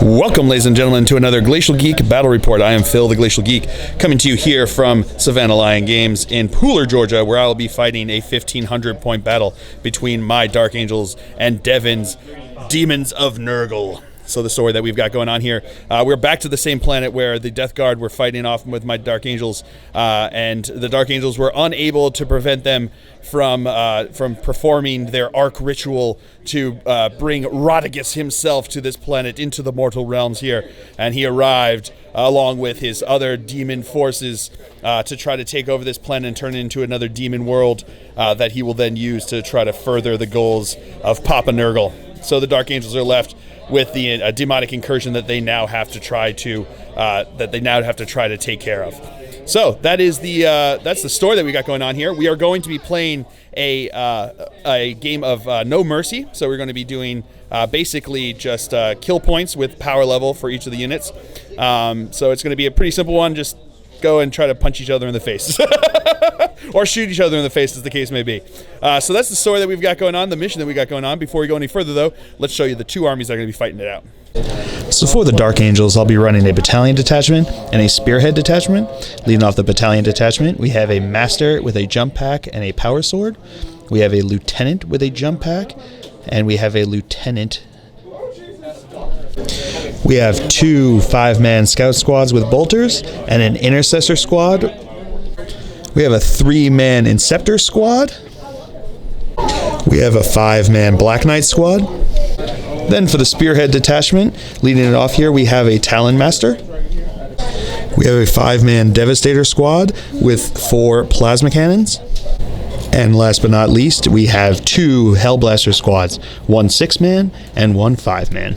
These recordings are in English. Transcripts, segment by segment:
Welcome, ladies and gentlemen, to another Glacial Geek Battle Report. I am Phil, the Glacial Geek, coming to you here from Savannah Lion Games in Pooler, Georgia, where I will be fighting a 1,500-point battle between my Dark Angels and Devin's Demons of Nurgle. So the story that we've got going on here, we're back to the same planet where the Death Guard were fighting off with my Dark Angels, and the Dark Angels were unable to prevent them from performing their arc ritual to bring Rotigus himself to this planet into the mortal realms here, and he arrived along with his other demon forces to try to take over this planet and turn it into another demon world that he will then use to try to further the goals of Papa Nurgle. So the Dark Angels are left with the demonic incursion that they now have to try to take care of. So that is that's the story that we got going on here. We are going to be playing a game of No Mercy. So we're going to be doing basically just kill points with power level for each of the units. So it's going to be a pretty simple one. Just go and try to punch each other in the face. Or shoot each other in the face, as the case may be. So that's the story that we've got going on, the mission that we got going on. Before we go any further, though, let's show you the two armies that are going to be fighting it out. So for the Dark Angels, I'll be running a battalion detachment and a spearhead detachment. Leading off the battalion detachment, we have a master with a jump pack and a power sword. We have a lieutenant with a jump pack, and we have a lieutenant. We have two 5-man scout squads with bolters and an intercessor squad. We have a 3-man Inceptor squad. We have a 5-man Black Knight squad. Then for the Spearhead detachment, leading it off here, we have a Talon Master. We have a 5-man Devastator squad with 4 plasma cannons. And last but not least, we have 2 Hellblaster squads, 1 6-man and 1 5-man.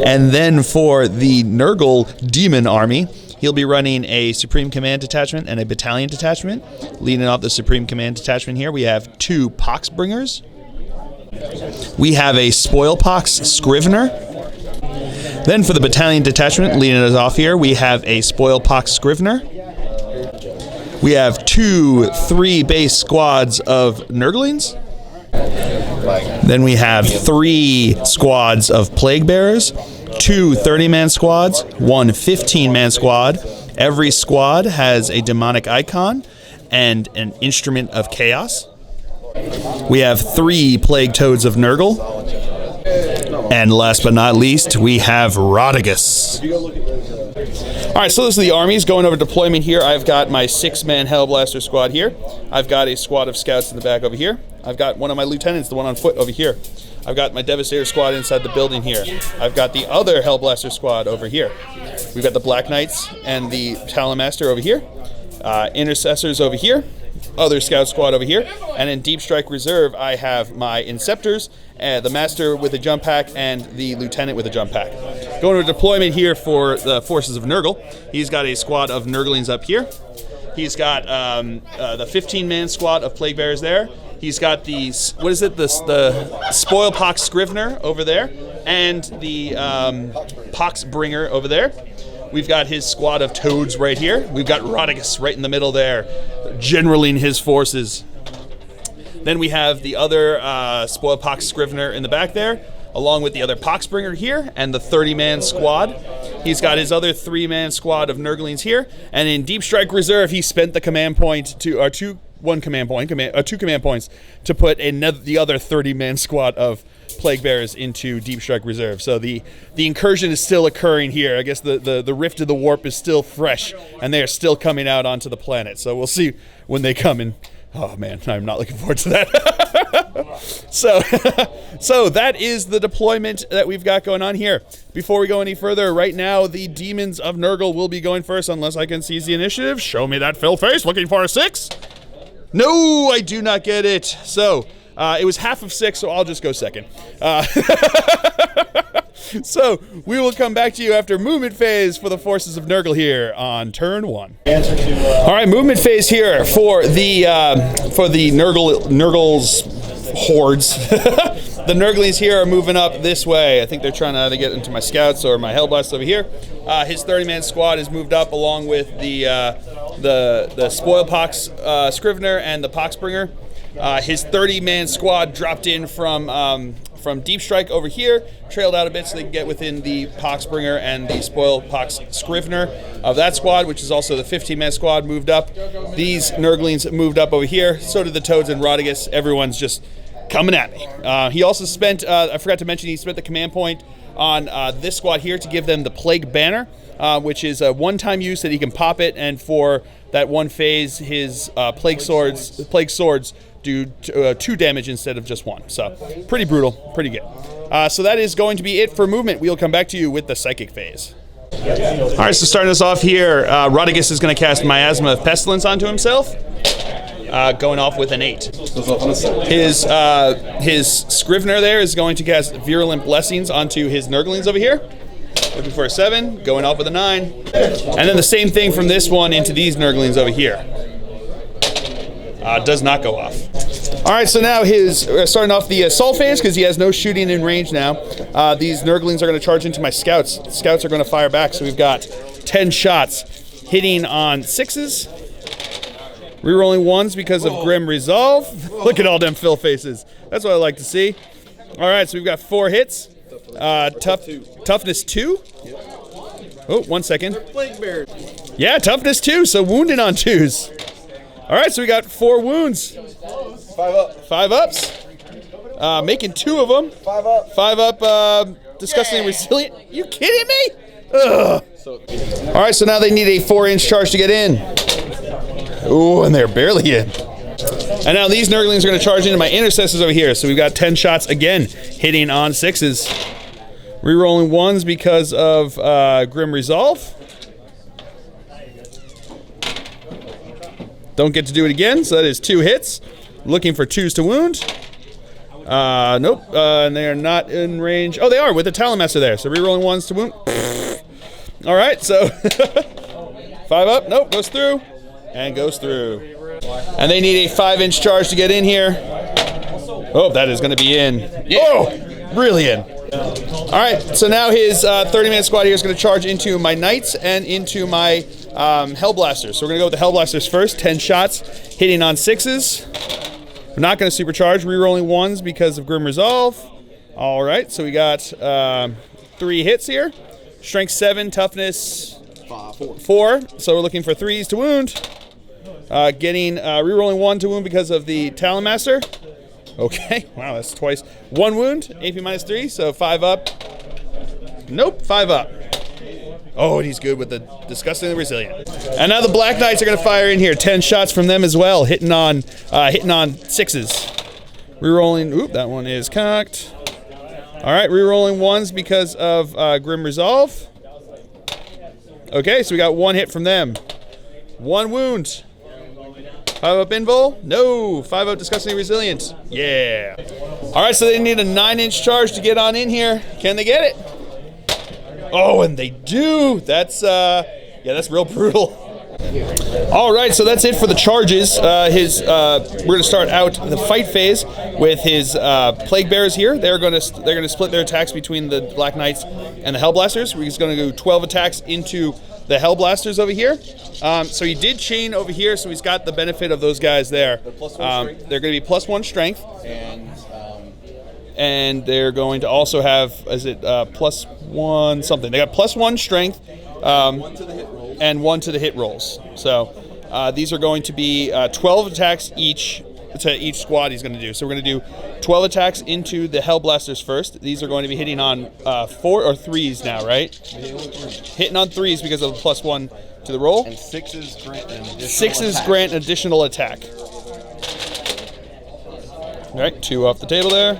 And then for the Nurgle Demon Army, he'll be running a Supreme Command detachment and a battalion detachment. Leading off the Supreme Command detachment here, we have 2 Poxbringers. We have a Spoilpox Scrivener. Then for the battalion detachment, leading us off here, we have a Spoilpox Scrivener. We have 2 3-base squads of Nurglings. Then we have 3 squads of Plague Bearers, 2 30-man squads, 1 15-man squad. Every squad has a demonic icon and an instrument of chaos. We have 3 plague toads of Nurgle. And last but not least, we have Rotigus. All right, so this is the armies going over deployment here. I've got my 6-man Hellblaster squad here. I've got a squad of scouts in the back over here. I've got one of my lieutenants, the one on foot, over here. I've got my Devastator squad inside the building here. I've got the other Hellblaster squad over here. We've got the Black Knights and the Talon Master over here. Intercessors over here. Other scout squad over here. And in Deep Strike Reserve, I have my Inceptors, the Master with a jump pack, and the Lieutenant with a jump pack. Going to deployment here for the forces of Nurgle. He's got a squad of Nurglings up here. He's got the 15-man squad of Plague Bearers there. He's got the Spoilpox Scrivener over there, and the Poxbringer over there. We've got his squad of toads right here. We've got Rotigus right in the middle there, generaling his forces. Then we have the other Spoilpox Scrivener in the back there, along with the other Poxbringer here, and the 30-man squad. He's got his other 3-man squad of Nurglings here, and in Deep Strike Reserve, he spent the command point to, two command points to put the other 30-man squad of Plague Bearers into Deep Strike Reserve. So the incursion is still occurring here. I guess the rift of the warp is still fresh, and they are still coming out onto the planet. So we'll see when they come in. Oh man, I'm not looking forward to that. So that is the deployment that we've got going on here. Before we go any further, right now the Demons of Nurgle will be going first unless I can seize the initiative. Show me that Phil face, looking for a 6. No, I do not get it. So it was half of 6, so I'll just go second. So we will come back to you after movement phase for the forces of Nurgle here on turn 1. All right, movement phase here for the Nurgle's hordes. The Nurglings here are moving up this way. I think they're trying to either get into my scouts or my Hellblast over here. His 30-man squad has moved up along with the Spoilpox Scrivener and the Poxbringer. His 30-man squad dropped in from from Deep Strike over here, trailed out a bit so they can get within the Poxbringer and the Spoil Pox Scrivener of that squad, which is also the 15-man squad, moved up. These Nurglings moved up over here. So did the Toads and Rotigus. Everyone's just coming at me. He also spent, I forgot to mention, he spent the command point on this squad here to give them the Plague Banner, which is a one-time use that he can pop it, and for that one phase, his Plague Swords do 2 damage instead of just 1. So pretty brutal, pretty good. So that is going to be it for movement. We'll come back to you with the Psychic phase. All right, so starting us off here, Rotigus is going to cast Miasma of Pestilence onto himself, going off with an 8. His Scrivener there is going to cast Virulent Blessings onto his Nurglings over here. Looking for a 7, going off with a 9. And then the same thing from this one into these Nurglings over here. Does not go off. All right, so now his starting off the assault phase, because he has no shooting in range now. These Nurglings are going to charge into my Scouts. Scouts are going to fire back, so we've got 10 shots hitting on 6s. Rerolling 1s because of Grim Resolve. Look at all them fill faces. That's what I like to see. All right, so we've got 4 hits. Toughness 2. Oh, 1 second. Yeah, toughness 2, so wounded on 2s. All right, so we got 4 wounds. 5 ups. Making 2 of them. 5 up, disgustingly resilient. You kidding me? Ugh. All right, so now they need a 4-inch charge to get in. Ooh, and they're barely in. And now these Nurglings are going to charge into my Intercessors over here. So we've got 10 shots again, hitting on 6s. Rerolling 1s because of Grim Resolve. Don't get to do it again, so that is 2 hits. Looking for 2s to wound. Nope, and they are not in range. Oh, they are, with the Talonmaster there. So rerolling 1s to wound. All right, so 5 up. Nope, goes through. And goes through. And they need a 5-inch charge to get in here. Oh, that is going to be in. Oh, really in. All right, so now his 30-man squad here is going to charge into my Knights and into my Hellblasters. So we're going to go with the Hellblasters first. 10 shots, hitting on 6s. We're not going to supercharge, re-rolling 1s because of Grim Resolve. All right, so we got 3 hits here. Strength 7, toughness 4. So we're looking for 3s to wound. Getting re-rolling 1 to wound because of the Talonmaster. Okay, wow, that's twice. 1 wound, AP minus 3, so 5 up. Nope, 5 up. Oh, and he's good with the disgustingly resilient. And now the Black Knights are going to fire in here. 10 shots from them as well, hitting on 6s. Re-rolling, oop, that one is cocked. All right, re-rolling 1s because of Grim Resolve. Okay, so we got 1 hit from them. 1 wound. 5 up invul? No. 5 up disgustingly resilient. Yeah. All right, so they need a 9-inch charge to get on in here. Can they get it? Oh, and they do. That's yeah, that's real brutal. All right, so that's it for the charges. We're going to start out the fight phase with his Plague Bearers here. They're going to split their attacks between the Black Knights and the Hellblasters. We're just going to do 12 attacks into the Hellblasters over here. So he did chain over here, so he's got the benefit of those guys there. They're going to be +1 strength. And they're going to also have, +1 something. They got +1 strength and 1 to the hit rolls. So these are going to be 12 attacks each to each squad he's going to do. So we're going to do 12 attacks into the Hellblasters first. These are going to be hitting on 4 or 3s now, right? Hitting on 3s because of the +1 to the roll. And 6s grant an additional 6s attack. grant an additional attack. All right, 2 off the table there.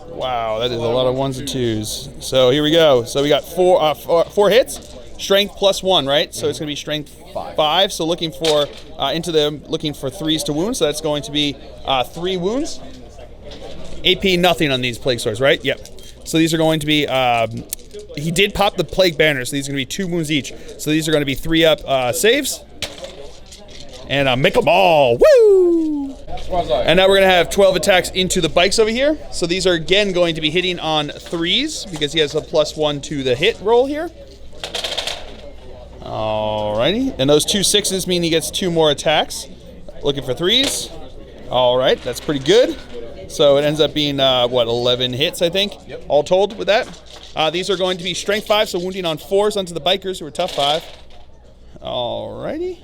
Wow, that is a lot of 1s and 2s. So here we go. So we got 4 hits. Strength +1, right? So it's going to be strength 5. So looking for looking for 3s to wound. So that's going to be 3 wounds. AP nothing on these Plague Swords, right? Yep. So these are going to be. He did pop the Plague Banner, so these are going to be 2 wounds each. So these are going to be 3 up saves. And make them all. Woo! And now we're going to have 12 attacks into the bikes over here. So these are again going to be hitting on 3s because he has a +1 to the hit roll here. Alrighty. And those 2 6s mean he gets 2 more attacks. Looking for 3s. Alright, that's pretty good. So it ends up being, 11 hits, I think, all told with that. These are going to be strength 5, so wounding on 4s onto the bikers who are tough 5. Alrighty.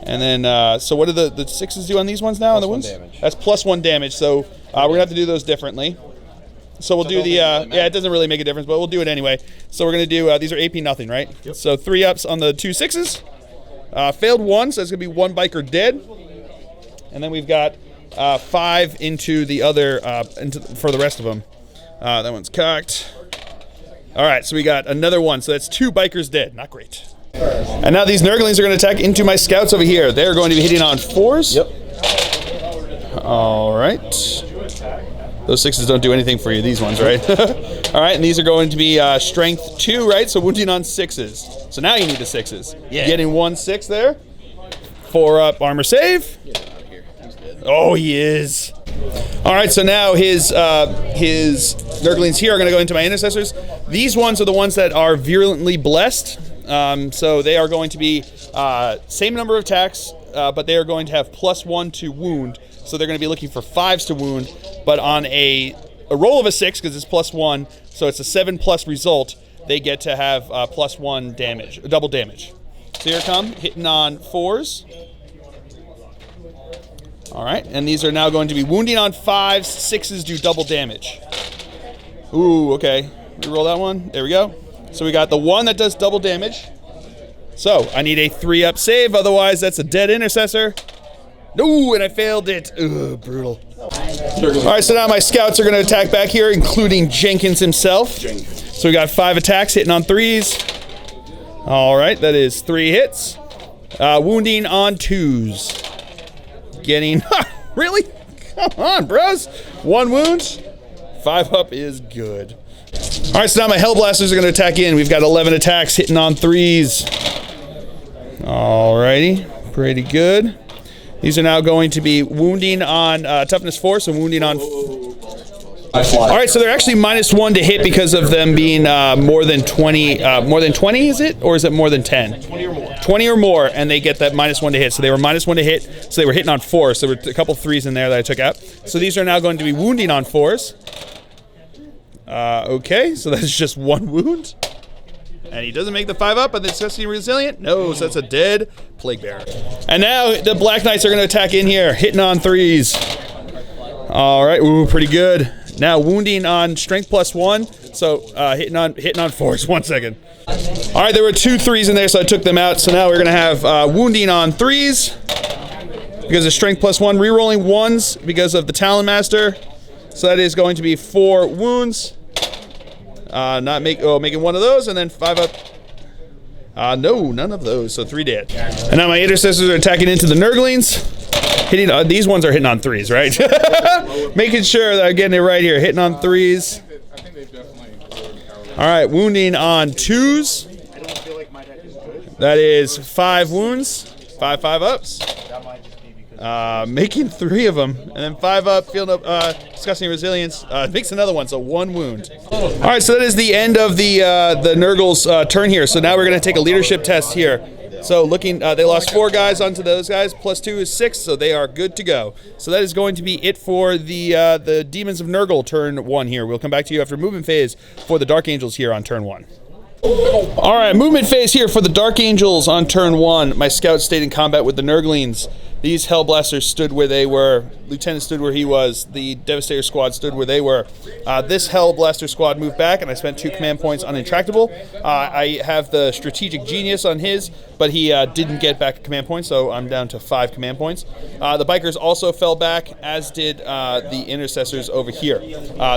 And then, so what do the 6s do on these ones now? On the wounds? Damage. That's +1 damage, so we're going to have to do those differently. So we'll do the, yeah, it doesn't really make a difference, but we'll do it anyway. So we're going to do, these are AP nothing, right? Yep. So 3 ups on the 2 6s. Failed 1, so it's going to be 1 biker dead. And then we've got 5 into the other, for the rest of them. That one's cocked. All right, so we got another 1, so that's 2 bikers dead. Not great. And now these Nurglings are going to attack into my scouts over here. They're going to be hitting on 4s. Yep. All right. Those 6s don't do anything for you, these ones, right? All right, and these are going to be strength 2, right? So wounding on 6s. So now you need the 6s. Yeah. Getting 1 6 there. 4 up armor save. Get out of here. He's dead. Oh, he is. All right, so now his Nurglings here are going to go into my intercessors. These ones are the ones that are virulently blessed. So they are going to be same number of attacks, but they are going to have +1 to wound. So they're going to be looking for 5s to wound, but on a roll of a 6, because it's +1, so it's a 7+ result, they get to have +1 damage, double damage. So here come, hitting on 4s. All right, and these are now going to be wounding on 5s, 6s do double damage. Ooh, okay. Reroll that one. There we go. So we got the 1 that does double damage. So I need a 3-up save, otherwise that's a dead intercessor. No, and I failed it. Ugh, brutal. All right, so now my scouts are going to attack back here, including Jenkins himself. So we got 5 attacks, hitting on 3s. All right, that is 3 hits. Wounding on 2s. Getting, really? Come on, bros. 1 wound. 5 up is good. All right, so now my Hellblasters are going to attack in. We've got 11 attacks, hitting on 3s. All righty, pretty good. These are now going to be wounding on toughness 4, so wounding on... All right, so they're actually -1 to hit because of them being more than 20. More than 20, is it? Or is it more than 10? 20 or more. 20 or more, and they get that -1 to hit. So they were -1 to hit, so they were hitting on 4. So there were a couple 3s in there that I took out. So these are now going to be wounding on 4s. Okay, so that's just 1 wound. And he doesn't make the 5-up, but it's disgusting resilient. No, so that's a dead Plague Bearer. And now the Black Knights are going to attack in here, hitting on 3s. All right, ooh, pretty good. Now wounding on strength +1, so hitting on 4s. 1 second. All right, there were 2 3s in there, so I took them out. So now we're going to have wounding on 3s because of strength +1, rerolling 1s because of the Talon Master. So that is going to be 4 wounds. Making 1 of those, and then 5 up. No, none of those, so 3 dead. And now my intercessors are attacking into the Nurglings. Hitting, these ones are hitting on 3s, right? Making sure that I'm getting it right here. Hitting on 3s. All right, wounding on 2s. That is 5 wounds. 5 ups. Making 3 of them, and then 5 up, field up, disgusting resilience, makes another one, so 1 wound. All right, so that is the end of the Nurgle's turn here. So now we're going to take a leadership test here. So looking, they lost 4 guys onto those guys, +2 is 6, so they are good to go. So that is going to be it for the Demons of Nurgle turn 1 here. We'll come back to you after movement phase for the Dark Angels here on turn 1. All right, movement phase here for the Dark Angels on turn 1. My scouts stayed in combat with the Nurglings. These Hellblasters stood where they were. Lieutenant stood where he was. The Devastator squad stood where they were. This Hellblaster squad moved back, and I spent 2 command points on Intractable. I have the Strategic Genius on his, but he didn't get back a command point, so I'm down to 5 command points. The Bikers also fell back, as did the Intercessors over here.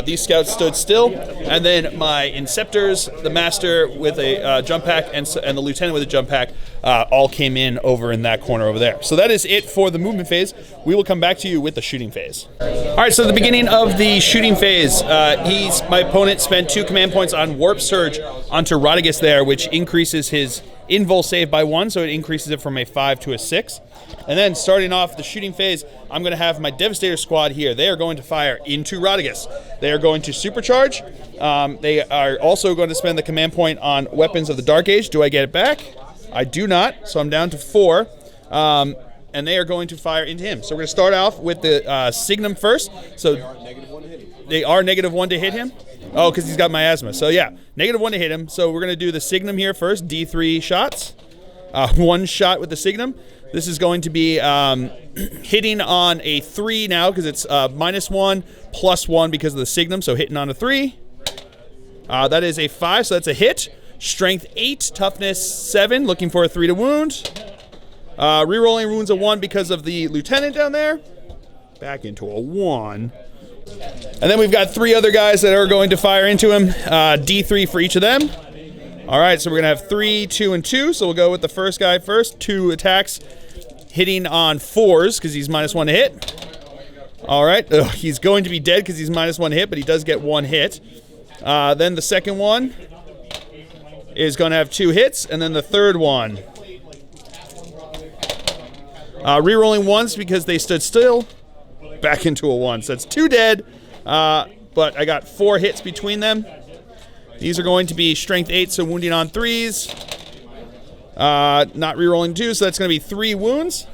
These scouts stood still, and then my Inceptors, the Master with a jump pack, and the Lieutenant with a jump pack all came in over in that corner over there. So that is it for the movement phase. We will come back to you with the shooting phase. All right, so at the beginning of the shooting phase, my opponent spent 2 command points on Warp Surge onto Rotigus there, which increases his invul save by 1, so it increases it from a 5 to a 6. And then starting off the shooting phase, I'm going to have my Devastator squad here. They are going to fire into Rotigus. They are going to supercharge. They are also going to spend the command point on Weapons of the Dark Age. Do I get it back? I do not, so I'm down to 4. and they are going to fire into him. So we're going to start off with the Signum first. So they are -1 to hit him. Oh, because he's got miasma. So yeah, -1 to hit him. So we're going to do the Signum here first, D3 shots. 1 shot with the Signum. This is going to be hitting on a 3 now, because it's -1 +1 because of the Signum, so hitting on a 3. That is a 5, so that's a hit. Strength 8, toughness 7, looking for a 3 to wound. Rerolling wounds a 1 because of the lieutenant down there. Back into a 1. And then we've got 3 other guys that are going to fire into him. D3 for each of them. All right, so we're going to have 3, 2, and 2. So we'll go with the first guy first. 2 attacks, hitting on 4s because he's -1 to hit. All right, he's going to be dead because he's -1 to hit, but he does get 1 hit. Then the second one is going to have 2 hits, and then the third one. Rerolling 1s because they stood still. Back into a 1. So that's 2 dead, but I got 4 hits between them. These are going to be strength 8, so wounding on 3s. Not rerolling 2, so that's going to be 3 wounds.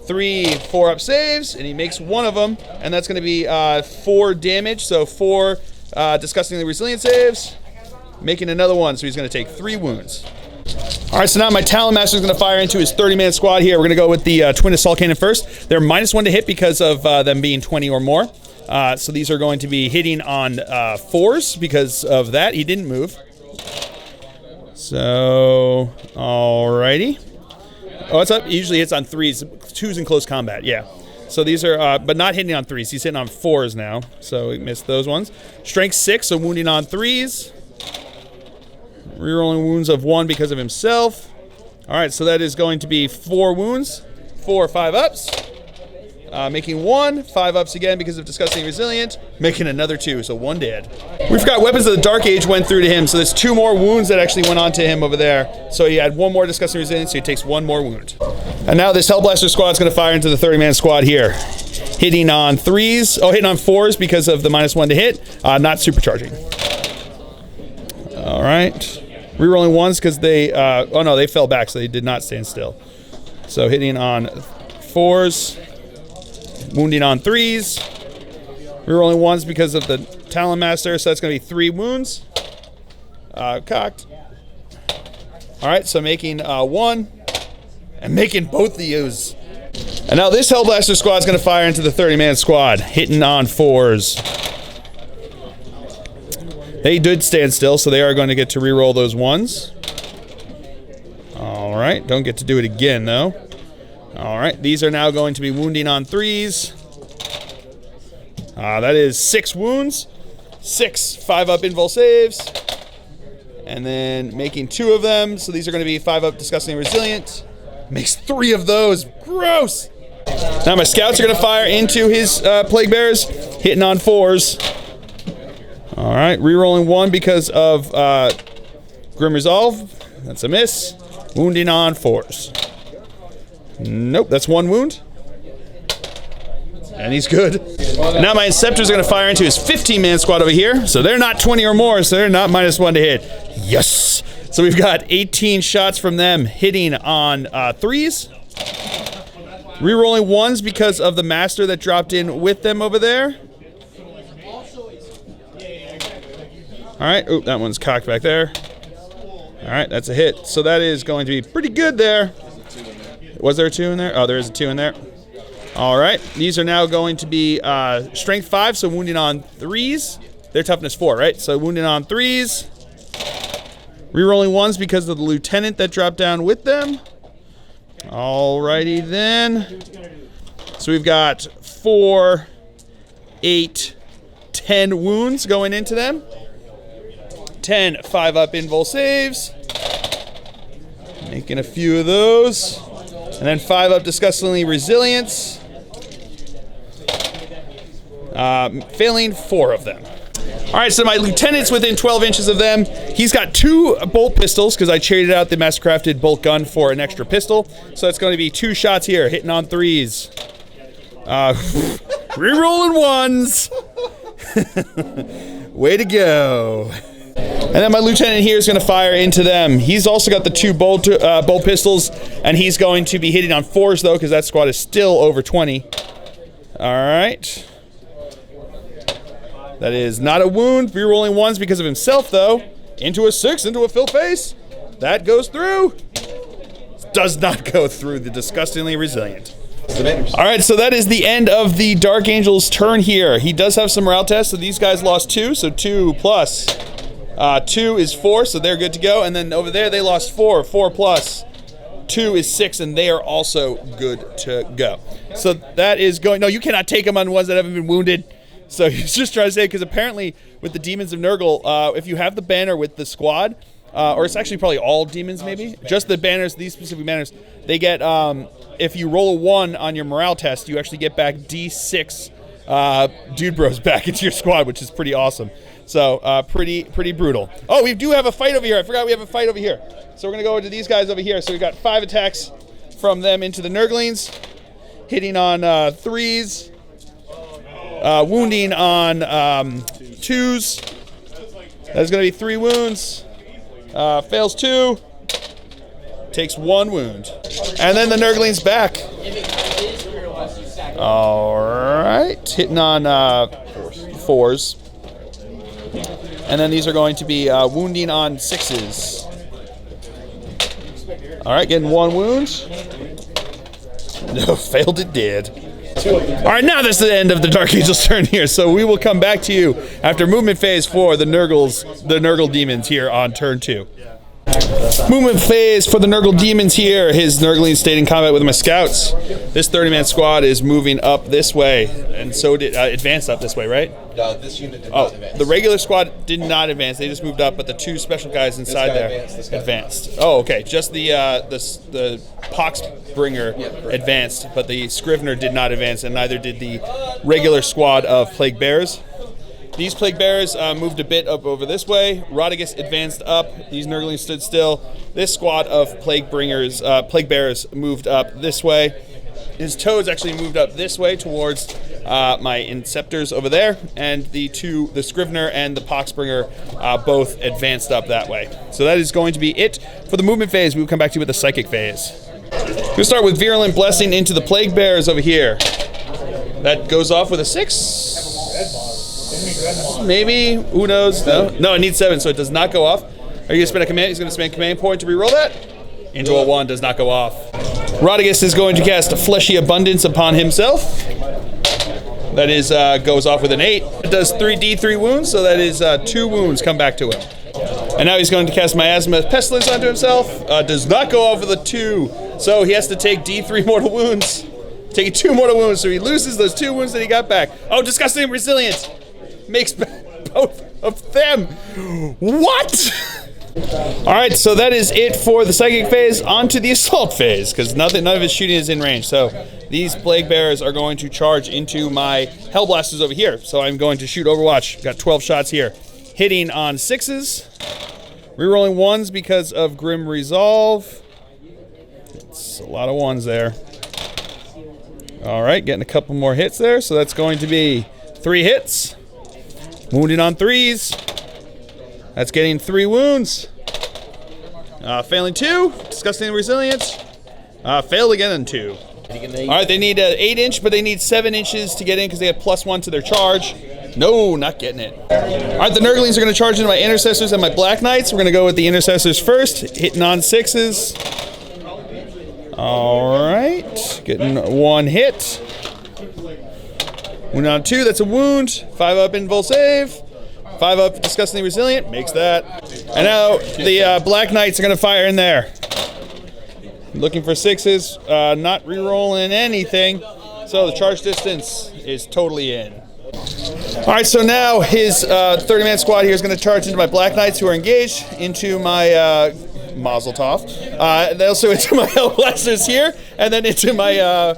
3 4-up saves, and he makes 1 of them, and that's going to be 4 damage, so 4 disgustingly resilient saves. Making another 1, so he's going to take 3 wounds. All right, so now my Talon Master is going to fire into his 30-man squad here. We're going to go with the Twin Assault Cannon first. They're -1 to hit because of them being 20 or more. So these are going to be hitting on 4s because of that. He didn't move. So, alrighty. Oh, what's up? He usually hits on 3s. 2s in close combat, yeah. So these are, but not hitting on 3s. He's hitting on 4s now. So he missed those ones. Strength 6, so wounding on 3s. Rerolling wounds of 1 because of himself. All right, so that is going to be 4 wounds. 4 5-ups. Making 1, 5-ups again because of disgusting resilient, making another 2, so 1 dead. We've got Weapons of the Dark Age went through to him, so there's 2 more wounds that actually went on to him over there. So he had 1 more disgusting resilient, so he takes 1 more wound. And now this Hellblaster squad is going to fire into the 30-man squad here. Hitting on 3s, hitting on 4s because of the -1 to hit, not supercharging. All right. Rerolling 1s because they, oh no, they fell back, so they did not stand still. So hitting on 4s. Wounding on 3s. Rerolling 1s because of the Talon Master, so that's going to be 3 wounds. Cocked. All right, so making 1. And making both of these. And now this Hellblaster squad is going to fire into the 30-man squad, hitting on 4s. They did stand still, so they are going to get to reroll those 1s. All right, don't get to do it again, though. All right, these are now going to be wounding on 3s. That is 6 wounds. 6 5-up invul saves. And then making 2 of them. So these are going to be 5-up disgusting resilient. Makes 3 of those. Gross. Now my scouts are going to fire into his Plague Bearers, hitting on 4s. All right, rerolling 1 because of Grim Resolve. That's a miss. Wounding on 4s. Nope, that's 1 wound. And he's good. Now my Inceptors are going to fire into his 15-man squad over here. So they're not 20 or more, so they're not -1 to hit. Yes! So we've got 18 shots from them hitting on 3s. Rerolling 1s because of the Master that dropped in with them over there. All right, oop, that one's cocked back there. All right, that's a hit. So that is going to be pretty good there. Was there a 2 in there? Oh, there is a 2 in there. All right, these are now going to be strength 5, so wounding on 3s. They're toughness 4, right? So wounding on 3s. Rerolling 1s because of the lieutenant that dropped down with them. All righty then. So we've got 4, 8, 10 wounds going into them. 10 5-up invul saves. Making a few of those. And then 5-up disgustingly resilience. Failing 4 of them. All right, so my lieutenant's within 12 inches of them. He's got 2 bolt pistols because I traded out the mastercrafted bolt gun for an extra pistol. So it's going to be 2 shots here, hitting on 3s. Rerolling 1s. Way to go. And then my lieutenant here is going to fire into them. He's also got the 2 bolt pistols, and he's going to be hitting on 4s, though, because that squad is still over 20. All right. That is not a wound. Rerolling 1s because of himself, though. Into a 6, into a fill face. That goes through. Does not go through. The disgustingly resilient. All right, so that is the end of the Dark Angel's turn here. He does have some morale tests, so these guys lost 2, so 2 plus 2 is 4, so they're good to go. And then over there they lost 4. 4 plus 2 is 6, and they are also good to go. So that is going. No, you cannot take them on ones that haven't been wounded. So he's just trying to say, because apparently with the Demons of Nurgle, if you have the banner with the squad, or it's actually probably all demons maybe, just the banners, these specific banners, they get, if you roll a 1 on your morale test, you actually get back D6 dude bros back into your squad, which is pretty awesome. So pretty brutal. Oh, we do have a fight over here. I forgot we have a fight over here. So we're going to go into these guys over here. So we got 5 attacks from them into the Nurglings, hitting on 3s, wounding on 2s. That's going to be 3 wounds. Fails 2. Takes 1 wound. And then the Nurgling's back. Alright. Hitting on 4s. And then these are going to be wounding on 6s. Alright, getting 1 wound. No, failed it did. Alright, now this is the end of the Dark Angel's turn here, so we will come back to you after movement phase for the Nurgle Demons here on turn 2. Movement phase for the Nurgle Demons here. His Nurglings stayed in combat with my scouts. This 30-man squad is moving up this way, and so did advanced up this way, right? This unit did not advance. The regular squad did not advance. They just moved up, but the 2 special guys inside there advanced. Oh, okay. Just the Poxbringer advanced, but the Scrivener did not advance, and neither did the regular squad of Plague Bearers. These Plague Bearers moved a bit up over this way. Rotigus advanced up. These Nurglings stood still. This squad of Plague Bearers moved up this way. His Toads actually moved up this way towards my Inceptors over there, and the Scrivener and the Poxbringer both advanced up that way. So that is going to be it for the movement phase. We will come back to you with the psychic phase. We'll start with Virulent Blessing into the Plague Bearers over here. That goes off with a 6. Maybe. Who knows? No, it needs 7, so it does not go off. Are you going to spend a command? He's going to spend a command point to reroll that. Into a 1, does not go off. Rotigus is going to cast Fleshy Abundance upon himself. That is, goes off with an 8. It does 3d3 wounds, so that is 2 wounds come back to him. And now he's going to cast Miasma Pestilence onto himself. Does not go off with a 2, so he has to take d3 mortal wounds. Taking 2 mortal wounds, so he loses those 2 wounds that he got back. Oh, Disgusting Resilient! Makes both of them. What? Alright, so that is it for the psychic phase. On to the assault phase, because none of his shooting is in range. So these Plague Bearers are going to charge into my Hellblasters over here. So I'm going to shoot Overwatch. Got 12 shots here. Hitting on 6s. Rerolling 1s because of Grim Resolve. It's a lot of 1s there. Alright, getting a couple more hits there. So that's going to be 3 hits. Wounded on 3s. That's getting 3 wounds. Failing 2. Disgusting Resilience. Failed again on 2. Alright, they need 8 inch, but they need 7 inches to get in because they have +1 to their charge. No, not getting it. Alright, the Nurglings are going to charge into my Intercessors and my Black Knights. We're going to go with the Intercessors first. Hitting on 6s. Alright. Getting 1 hit. Wound on 2, that's a wound. 5 up invul save. 5 up Disgustingly Resilient, makes that. And now the Black Knights are going to fire in there. Looking for 6s, not re-rolling anything. So the charge distance is totally in. Alright, so now his 30-man squad here is going to charge into my Black Knights who are engaged, into my Mazel Tov. Also into my Hellblasters here, and then into my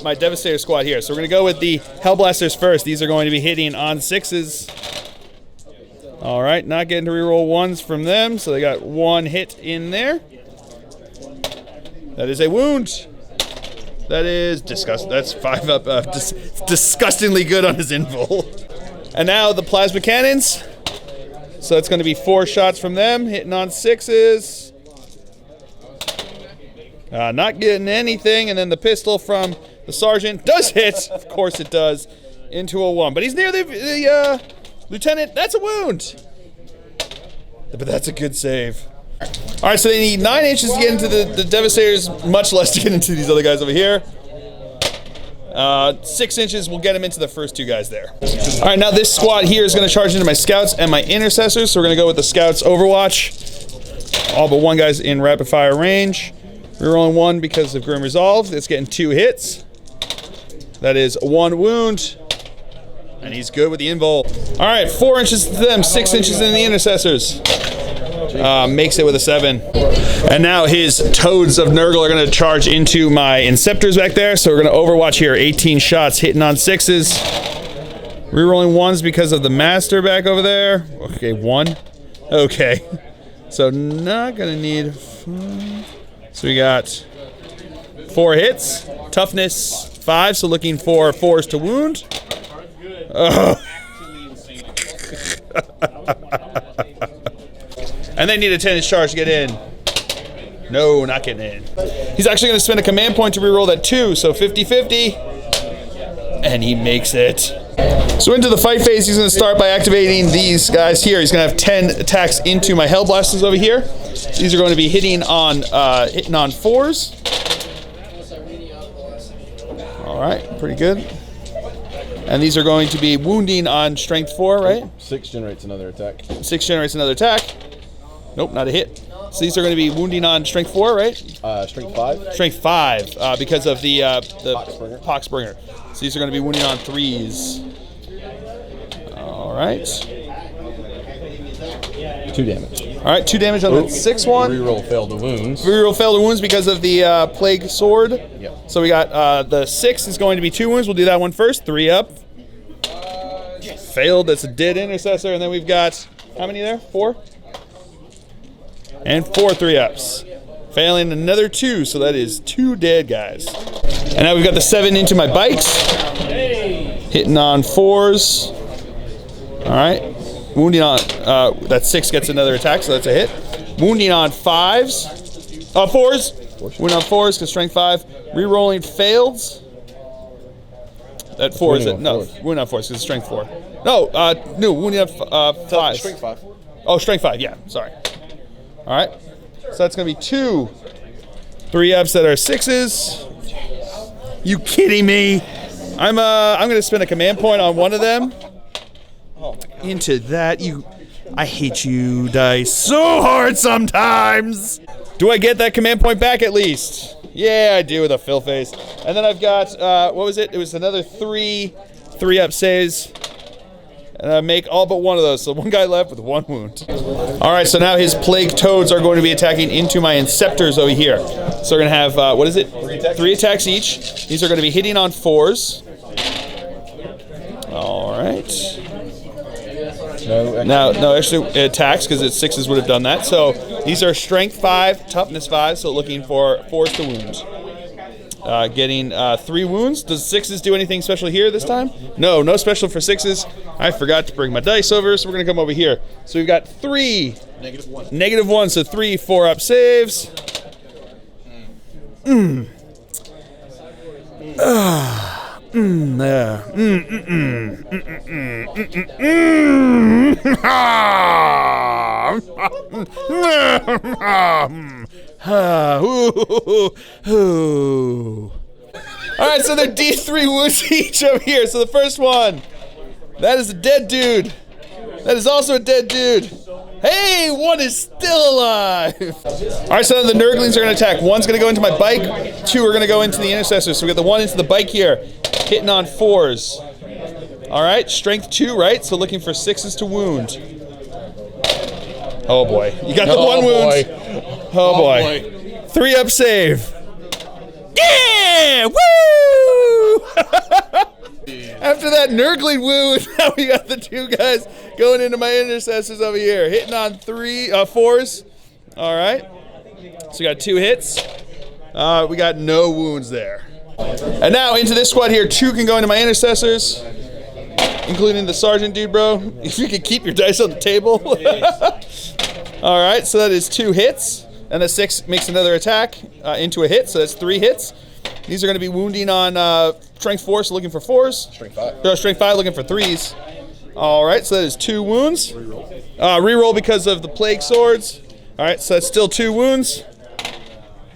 my Devastator squad here. So we're going to go with the Hellblasters first. These are going to be hitting on 6s. Alright, not getting to reroll 1s from them, so they got 1 hit in there. That is a wound. That is disgusting. That's 5 up. Disgustingly good on his invul. And now the Plasma Cannons. So it's going to be 4 shots from them, hitting on 6s. Not getting anything, and then the pistol from the sergeant does hit. Of course it does, into a 1. But he's near the lieutenant. That's a wound. But that's a good save. All right, so they need 9 inches to get into the Devastators, much less to get into these other guys over here. 6 inches will get him into the first 2 guys there. All right, now this squad here is going to charge into my scouts and my intercessors. So we're going to go with the scouts Overwatch. All but 1 guy's in rapid fire range. We're rolling 1 because of Grim Resolve. It's getting 2 hits. That is 1 wound. And he's good with the invul. All right, 4 inches to them, 6 inches in the intercessors. Makes it with a 7. And now his Toads of Nurgle are going to charge into my Inceptors back there. So we're going to Overwatch here. 18 shots, hitting on 6s. Rerolling 1s because of the Master back over there. Okay, 1. Okay. So not going to need 5. So we got 4 hits. Toughness 5, so looking for 4s to wound. And they need a 10-inch charge to get in. No, not getting in. He's actually going to spend a command point to reroll that 2, so 50-50. And he makes it. So into the fight phase, he's going to start by activating these guys here. He's going to have 10 attacks into my Hellblasters over here. These are going to be hitting on 4s. All right, pretty good. And these are going to be wounding on strength 4, right? 6 generates another attack. 6 generates another attack. Nope, not a hit. So these are going to be wounding on strength 4, right? Strength 5. Strength 5, because of the Poxbringer. So these are going to be wounding on 3s. All right. 2 damage. All right, 2 damage on the 6 one. Reroll failed to wounds. Reroll failed to wounds because of the plague sword. Yep. So we got the 6 is going to be 2 wounds. We'll do that one first. 3 up. Failed. That's a dead intercessor. And then we've got how many there? 4. And 4 3-ups. Failing another 2, so that is 2 dead guys. And now we've got the 7 into my bikes. Hitting on 4s. All right. Wounding on, that 6 gets another attack, so that's a hit. Wounding on 5s. 4s. Wounding on 4s, because strength 5. Rerolling fails. That 4 is it? No, wounding on 4s, because it's strength 4. No, wounding on 5s. Strength 5. Oh, strength 5, yeah, sorry. All right, so that's gonna be 2 3-ups that are 6s. You kidding me? I'm gonna spend a command point on one of them. Into that, I hate you, dice, so hard sometimes. Do I get that command point back at least? Yeah, I do with a fill face. And then I've got what was it? It was another 3-up saves. And I make all but 1 of those, so 1 guy left with 1 wound. All right, so now his Plague Toads are going to be attacking into my Inceptors over here. So we're going to have, what is it? 3 attacks each. These are going to be hitting on 4s. All right. No, actually it attacks because it's 6s would have done that. So these are Strength 5, Toughness 5, so looking for 4s to wound. Getting 3 wounds. Does 6s do anything special here this time? No special for 6s. I forgot to bring my dice over, so we're going to come over here. So we've got 3. Negative 1, so 3 4-up saves. All right, so they're D3 wounds each over here. So the first one, that is a dead dude. That is also a dead dude. Hey, 1 is still alive. All right, so the Nurglings are going to attack. 1's going to go into my bike. 2 are going to go into the intercessor. So we got the 1 into the bike here, hitting on 4s. All right, strength 2, right? So looking for 6s to wound. Oh boy, you got the 1 wound. Oh boy. 3-up save. Yeah! Woo! After that Nurgling wound, now we got the 2 guys going into my intercessors over here. Hitting on 4s. All right. So we got 2 hits. We got no wounds there. And now into this squad here, 2 can go into my intercessors. including the sergeant dude, bro. If you could keep your dice on the table. All right, so that is 2 hits. And the 6 makes another attack into a hit, so that's 3 hits. These are going to be wounding on strength 4, so looking for 4s. Strength 5. Strength 5, looking for 3s. All right, so that is 2 wounds. Reroll because of the plague swords. All right, so that's still 2 wounds.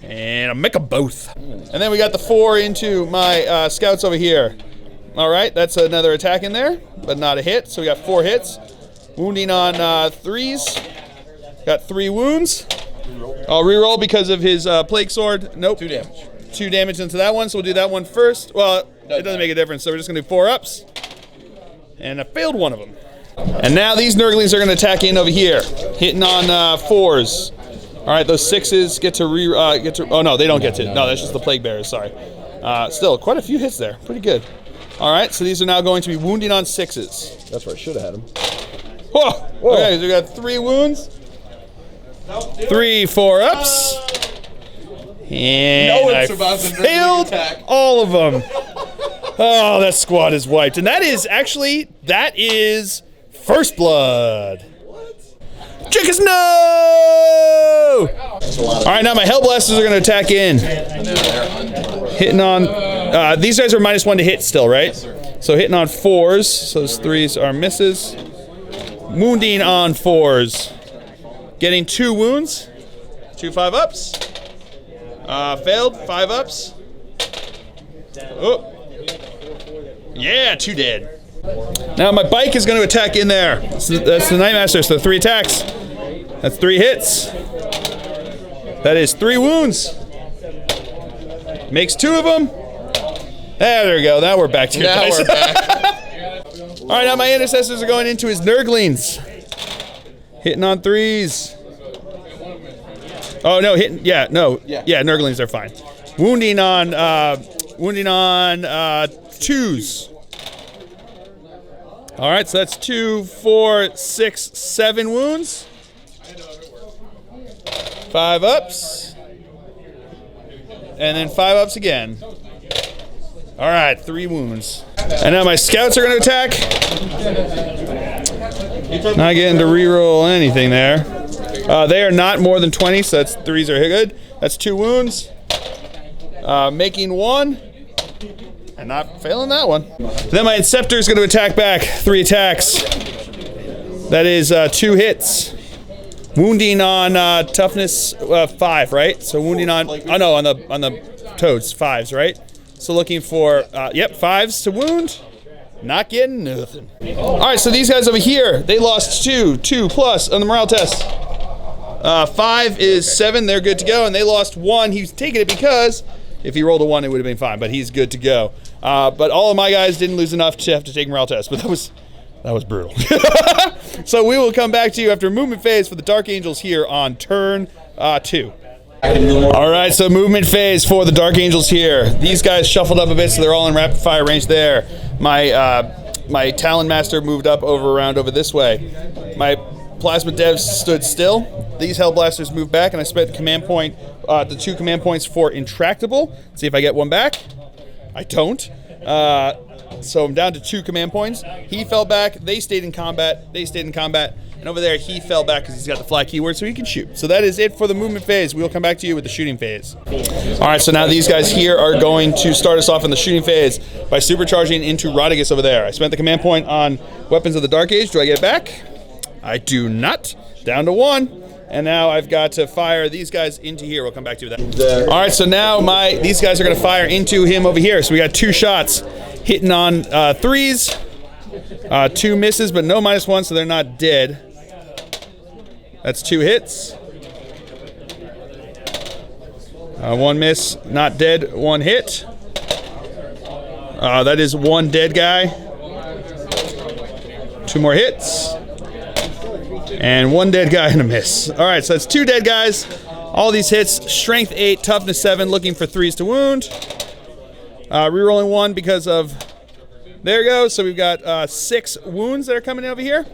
And I'll make them both. And then we got the 4 into my scouts over here. All right, that's another attack in there, but not a hit. So we got 4 hits. Wounding on 3s. Got 3 wounds. I'll reroll because of his plague sword. Nope. 2 damage. 2 damage into that one, so we'll do that one first. Well, it doesn't make a difference, so we're just going to do 4 ups. And I failed one of them. And now these Nurglings are going to attack in over here, hitting on 4s. All right, those 6s get to oh no, they don't get to. No, that's just the plague bearers. Sorry. Still, quite a few hits there. Pretty good. All right, so these are now going to be wounding on 6s. That's where I should have had him. Whoa! Whoa. Okay, so we got 3 wounds. 3 4 ups. And I failed all of them. Oh, that squad is wiped. And that is First Blood. Chickens, no! All right, now my Hellblasters are going to attack in. Hitting on, these guys are -1 to hit still, right? So hitting on 4s, so those 3s are misses. Wounding on 4s. Getting 2 wounds. 2 5 ups. Failed, 5 ups. Oh. Yeah, 2 dead. Now my bike is going to attack in there. So that's the Nightmaster, so 3 attacks. That's 3 hits. That is 3 wounds. Makes 2 of them. There we go. Now we're back to your dice. We're back. All right, now my intercessors are going into his Nurglings. Hitting on 3s. Oh no, hitting. Yeah, no. Yeah, Nurglings are fine. Wounding on 2s. All right, so that's 2, 4, 6, 7 wounds. 5 ups. And then 5 ups again. All right, 3 wounds. And now my scouts are going to attack. Not getting to reroll anything there. They are not more than 20, so that's 3s are good. That's 2 wounds. Making 1. And not failing that one. Then my Inceptor is going to attack back. 3 attacks. That is 2 hits. Wounding on toughness 5, right? So wounding on, oh no, on the toads, 5s, right? So looking for, 5s to wound. Not getting nothing. All right, so these guys over here, they lost 2 plus on the morale test. 5 is 7, they're good to go, and they lost 1. He's taking it because if he rolled a 1, it would have been fine, but he's good to go. But all of my guys didn't lose enough to have to take morale tests, but that was brutal. So we will come back to you after movement phase for the Dark Angels here on turn 2. All right, so movement phase for the Dark Angels here. These guys shuffled up a bit, so they're all in rapid fire range there. My Talon Master moved up around over this way. My Plasma Devs stood still. These Hellblasters moved back, and I spent the command point, the 2 command points for Intractable. See if I get 1 back. I don't. So I'm down to 2 command points. He fell back. They stayed in combat. And over there, he fell back because he's got the fly keyword, so he can shoot. So that is it for the movement phase. We'll come back to you with the shooting phase. All right, so now these guys here are going to start us off in the shooting phase by supercharging into Rotigus over there. I spent the command point on Weapons of the Dark Age. Do I get it back? I do not. Down to 1. And now I've got to fire these guys into here. We'll come back to that. All right, so now these guys are going to fire into him over here. So we got 2 shots hitting on 3s. 2 misses, but no -1, so they're not dead. That's 2 hits. 1 miss, not dead. 1 hit. That is 1 dead guy. 2 more hits. And 1 dead guy and a miss. All right, so that's 2 dead guys. All these hits, strength 8, toughness 7, looking for 3s to wound. Rerolling 1 because of, there you go. So we've got 6 wounds that are coming in over here.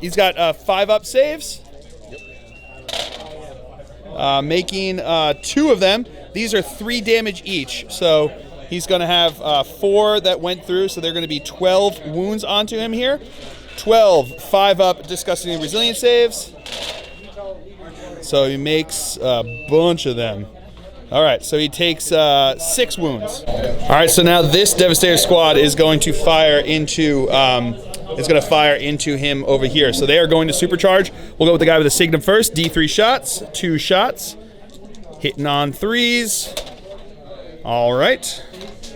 He's got 5 up saves. Making 2 of them. These are 3 damage each. So He's going to have 4 that went through, so they're going to be 12 wounds onto him here. 12 5-up disgusting resilient saves. So he makes a bunch of them. All right, so he takes 6 wounds. All right, so now this Devastator squad is going to fire into him over here. So they are going to supercharge. We'll go with the guy with the Signum first. D3 shots, 2 shots, hitting on 3s. All right,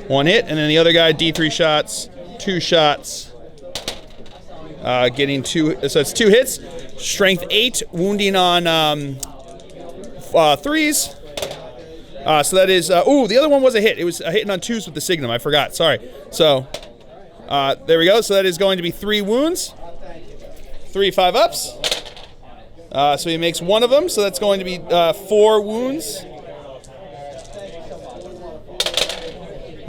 1 hit, and then the other guy D3 shots, 2 shots, getting 2. So it's 2 hits. Strength 8, wounding on 3s. So that is, the other one was a hit. It was hitting on 2s with the Signum. I forgot. Sorry. So, there we go. So that is going to be 3 wounds. 3 5-ups. So he makes 1 of them. So that's going to be 4 wounds.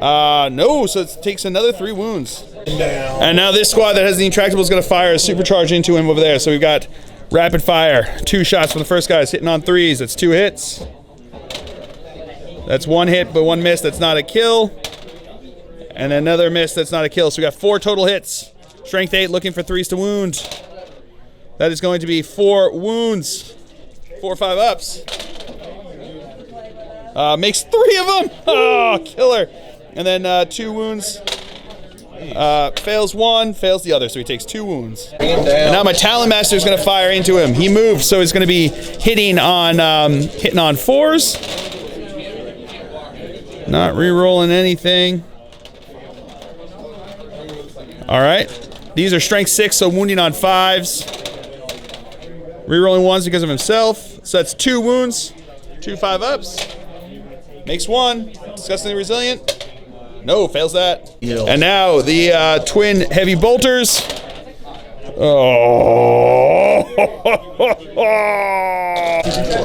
No. So it takes another 3 wounds. And now this squad that has the Intractable is going to fire a supercharge into him over there. So we've got rapid fire. 2 shots for the first guy. It's hitting on 3s. That's 2 hits. That's 1 hit, but 1 miss. That's not a kill. And another miss. That's not a kill. So we got 4 total hits. Strength 8, looking for 3s to wound. That is going to be 4 wounds. 4 5-ups. Makes 3 of them. Oh, killer. And then 2 wounds. Fails 1, fails the other. So he takes 2 wounds. And now my Talon Master is going to fire into him. He moves, so he's going to be hitting on 4s. Not re-rolling anything. All right. These are strength 6, so wounding on 5s. Re-rolling 1s because of himself. So that's 2 wounds. 2 5-ups. Makes 1. Disgustingly resilient. No, fails that. And now the twin heavy bolters. Oh.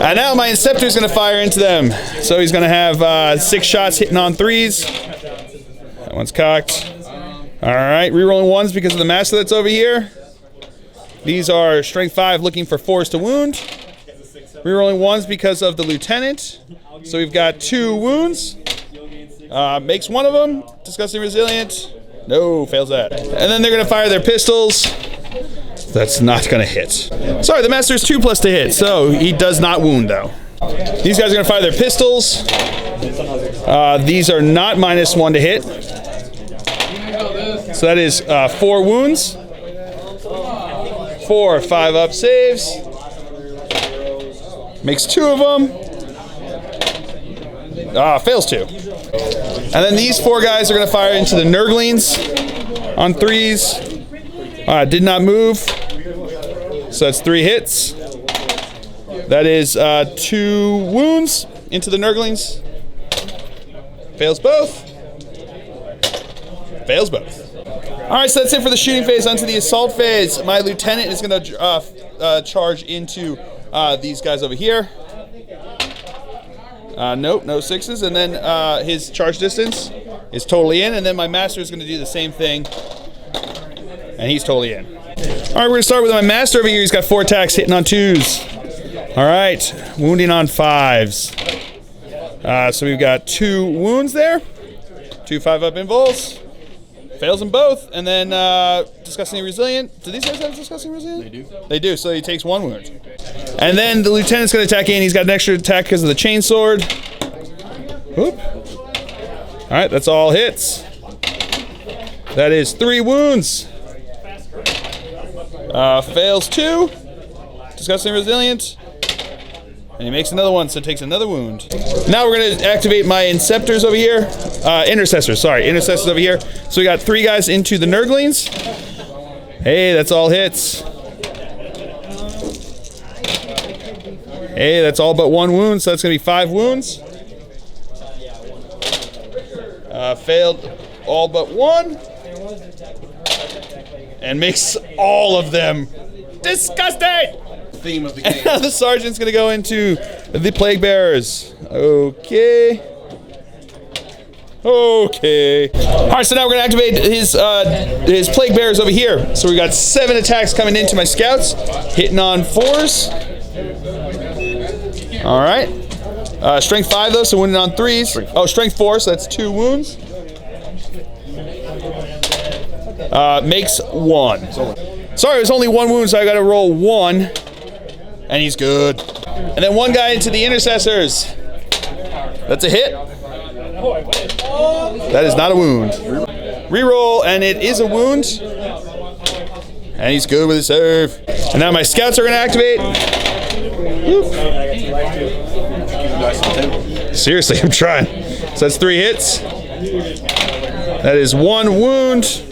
And now my Inceptor is going to fire into them. So he's going to have 6 shots hitting on 3s. That one's cocked. All right, rerolling 1s because of the Master that's over here. These are strength 5 looking for 4s to wound. Rerolling 1s because of the Lieutenant. So we've got 2 wounds. Makes 1 of them. Disgusting resilient. No, fails that. And then they're going to fire their pistols. That's not going to hit. Sorry, the Master's 2+ to hit, so he does not wound, though. These guys are going to fire their pistols. These are not -1 to hit. So that is 4 wounds. 4 5-up saves. Makes 2 of them. Fails 2. And then these 4 guys are going to fire into the Nurglings on 3s. Did not move. So that's 3 hits. That is 2 wounds into the Nurglings. Fails both. Fails both. All right, so that's it for the shooting phase. Onto the assault phase. My Lieutenant is going to charge into these guys over here. Nope, no 6s. And then his charge distance is totally in. And then my Master is going to do the same thing. And he's totally in. All right, we're going to start with my Master over here. He's got 4 attacks hitting on 2s. All right, wounding on 5s. So we've got 2 wounds there. 2 5-up invols. Fails them both. And then Disgustingly Resilient. Do these guys have Disgustingly Resilient? They do. They do, so he takes 1 wound. And then the Lieutenant's going to attack in. He's got an extra attack because of the Chainsword. Whoop. All right, that's all hits. That is 3 wounds. Fails 2. Disgustingly Resilient. And he makes another one, so it takes another wound. Now we're going to activate my Inceptors over here. Intercessors, sorry. Intercessors over here. So we got 3 guys into the Nurglings. Hey, that's all hits. Hey, that's all but 1 wound, so that's going to be 5 wounds. Failed all but 1. And makes all of them disgusting! Theme of the game. The Sergeant's going to go into the Plague Bearers. Okay. Okay. All right, so now we're going to activate his Plague Bearers over here. So we got 7 attacks coming into my Scouts, hitting on 4s. All right. Strength 5 though, so wounded on 3s. Oh, strength 4, so that's 2 wounds. Makes 1. Sorry, it was only 1 wound, so I gotta roll 1. And he's good. And then 1 guy into the intercessors. That's a hit. That is not a wound. Reroll, and it is a wound. And he's good with his serve. And now my scouts are gonna activate. Woo. Seriously, I'm trying. So that's 3 hits. That is 1 wound.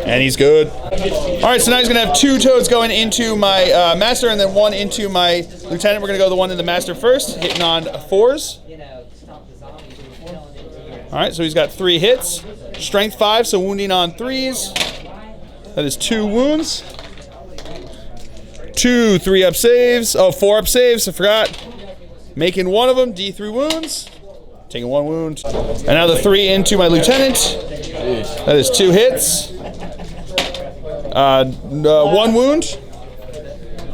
And he's good. All right, so now he's gonna have 2 toads going into my master and then 1 into my lieutenant. We're gonna go the one in the master first, hitting on 4s. All right, so he's got 3 hits. Strength 5, so wounding on 3s. That is 2 wounds. 2 3-up saves. Oh, 4-up saves, I forgot. Making 1 of them, D3 wounds. Taking 1 wound. And now the 3 into my lieutenant. That is 2 hits. 1 wound.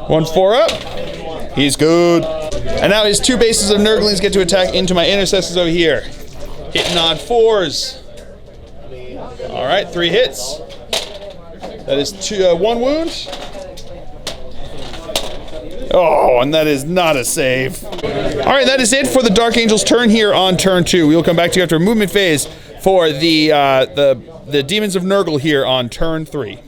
1 4-up. He's good. And now his 2 bases of Nurglings get to attack into my intercessors over here. Hitting on 4s. All right, 3 hits. That is 1 wound. Oh, and that is not a save. All right, that is it for the Dark Angel's turn here on turn 2. We will come back to you after a movement phase for the Demons of Nurgle here on turn 3.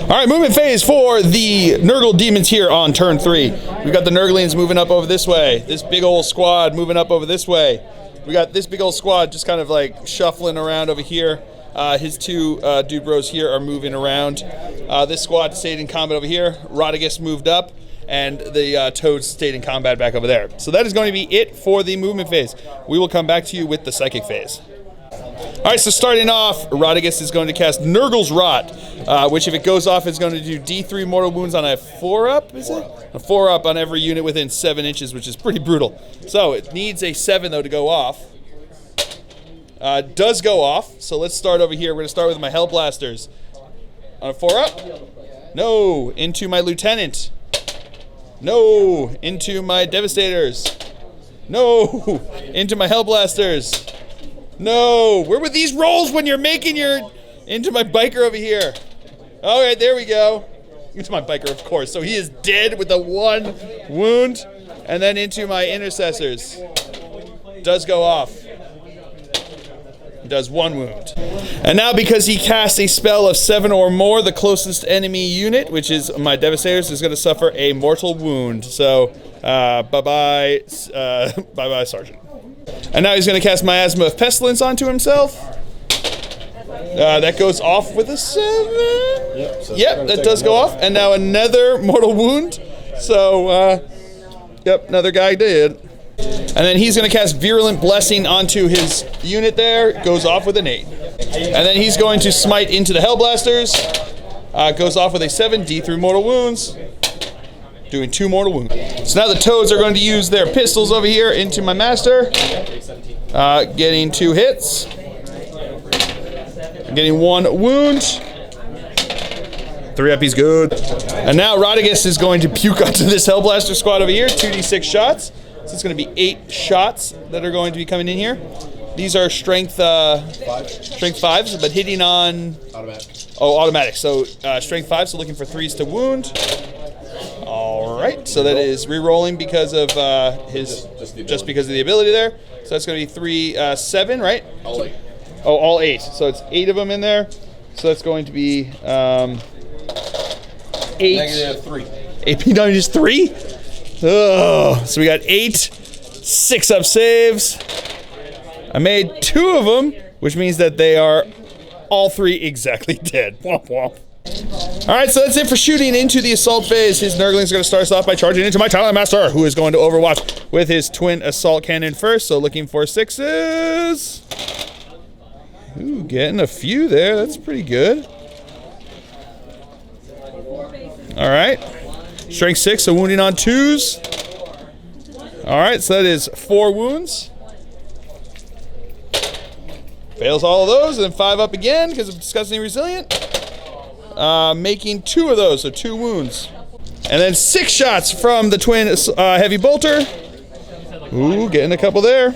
All right, movement phase for the Nurgle Demons here on turn 3. We've got the Nurglings moving up over this way. This big old squad moving up over this way. We got this big old squad just kind of like shuffling around over here. His 2 dude bros here are moving around. This squad stayed in combat over here. Rotigus moved up, and the toads stayed in combat back over there. So that is going to be it for the movement phase. We will come back to you with the psychic phase. All right, so starting off, Rotigus is going to cast Nurgle's Rot, which if it goes off, is going to do D3 mortal wounds on a 4-up, is it? A 4-up on every unit within 7 inches, which is pretty brutal. So it needs a 7, though, to go off. Does go off, so let's start over here. We're going to start with my Hellblasters. On a 4-up? No. Into my Lieutenant. No. Into my Devastators. No. Into my Hellblasters. No. Where were these rolls when you're making your... Into my Biker over here. All right, there we go. Into my Biker, of course. So he is dead with a 1 wound. And then into my Intercessors. Does go off. Does 1 wound. And now because he cast a spell of 7 or more, the closest enemy unit, which is my Devastators, is going to suffer a mortal wound. So, bye-bye, bye-bye, Sergeant. And now he's going to cast Miasma of Pestilence onto himself. That goes off with a 7. Yep, that does go off. And now another mortal wound. So, yep, another guy did. And then he's going to cast Virulent Blessing onto his unit there. Goes off with an 8. And then he's going to smite into the Hellblasters. Goes off with a 7, D3 mortal wounds. Doing 2 mortal wounds. So now the toads are going to use their pistols over here into my master. Getting 2 hits. Getting 1 wound. 3-up, he's good. And now Rotigus is going to puke onto this Hellblaster squad over here. 2d6 shots. So it's going to be 8 shots that are going to be coming in here. These are strength 5s, but hitting on... Automatic. Oh, automatic. So strength 5, so looking for 3s to wound. All right, so that is re-rolling because of just because of the ability there. So that's going to be 3, 7, right? All 8. Oh, all 8. So it's 8 of them in there. So that's going to be 8. -3. AP damage is 3? Oh, so we got 8 6-up saves. I made 2 of them, which means that they are all 3 exactly dead. Womp womp. All right, so that's it for shooting into the assault phase. His Nurglings are going to start us off by charging into my Talent Master, who is going to overwatch with his twin assault cannon first. So looking for 6s. Ooh, getting a few there. That's pretty good. All right. Strength 6, so wounding on 2s. All right, so that is 4 wounds. Fails all of those, and then 5 up again because of disgustingly resilient. Making 2 of those, so 2 wounds. And then 6 shots from the twin heavy bolter. Ooh, getting a couple there.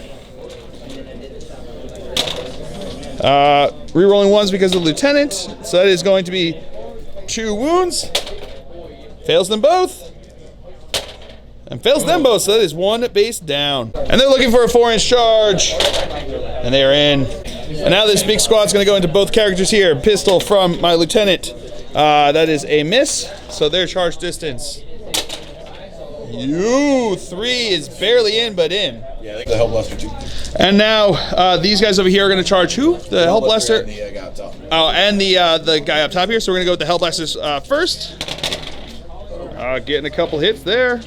Rerolling ones because of the lieutenant. So that is going to be 2 wounds. Fails them both. And fails them both, so that is 1 base down. And they're looking for a 4-inch charge. And they are in. And now this big squad's going to go into both characters here. Pistol from my lieutenant. That is a miss. So their charge distance. 3 is barely in, but in. Yeah, they got the Hellblaster too. And now these guys over here are going to charge who? The Hellblaster? And the guy up top. Oh, and the guy up top here. So we're going to go with the Hellblasters first. Getting a couple hits there.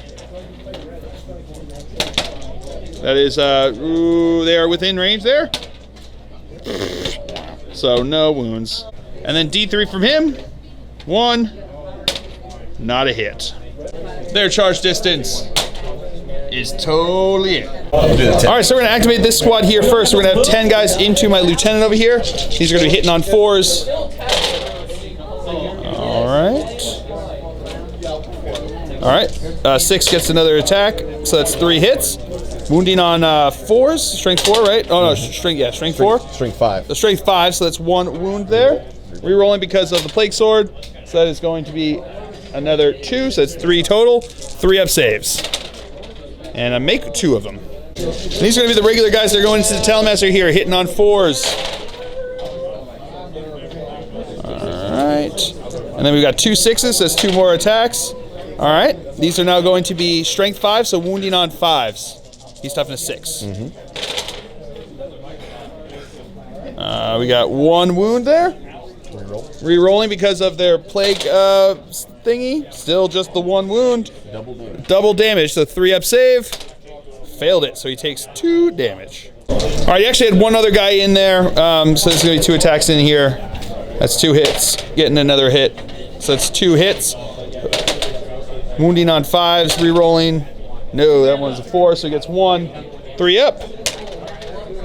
That is, they are within range there. So no wounds. And then D3 from him. 1. Not a hit. Their charge distance is totally in. All right, so we're going to activate this squad here first. We're going to have 10 guys into my lieutenant over here. These are going to be hitting on 4s. All right. 6 gets another attack, so that's 3 hits. Wounding on 4s, strength 4, right? Oh no, strength 4. Strength 5. The strength 5, so that's 1 wound there. Rerolling because of the plague sword, so that is going to be another 2, so that's 3 total. 3 up saves. And I make 2 of them. And these are going to be the regular guys that are going into the Talonmaster here, hitting on 4s. Alright. And then we've got 2 6s, so that's 2 more attacks. Alright. These are now going to be strength 5, so wounding on 5s. He's toughness 6. We got 1 wound there. Rerolling because of their plague thingy. Still just the 1 wound. Double damage, so 3 up save. Failed it, so he takes 2 damage. All right, he actually had 1 other guy in there, so there's going to be 2 attacks in here. That's 2 hits. Getting another hit. So that's 2 hits. Wounding on 5s, rerolling. No, that one's a 4, so he gets 1. 3 up.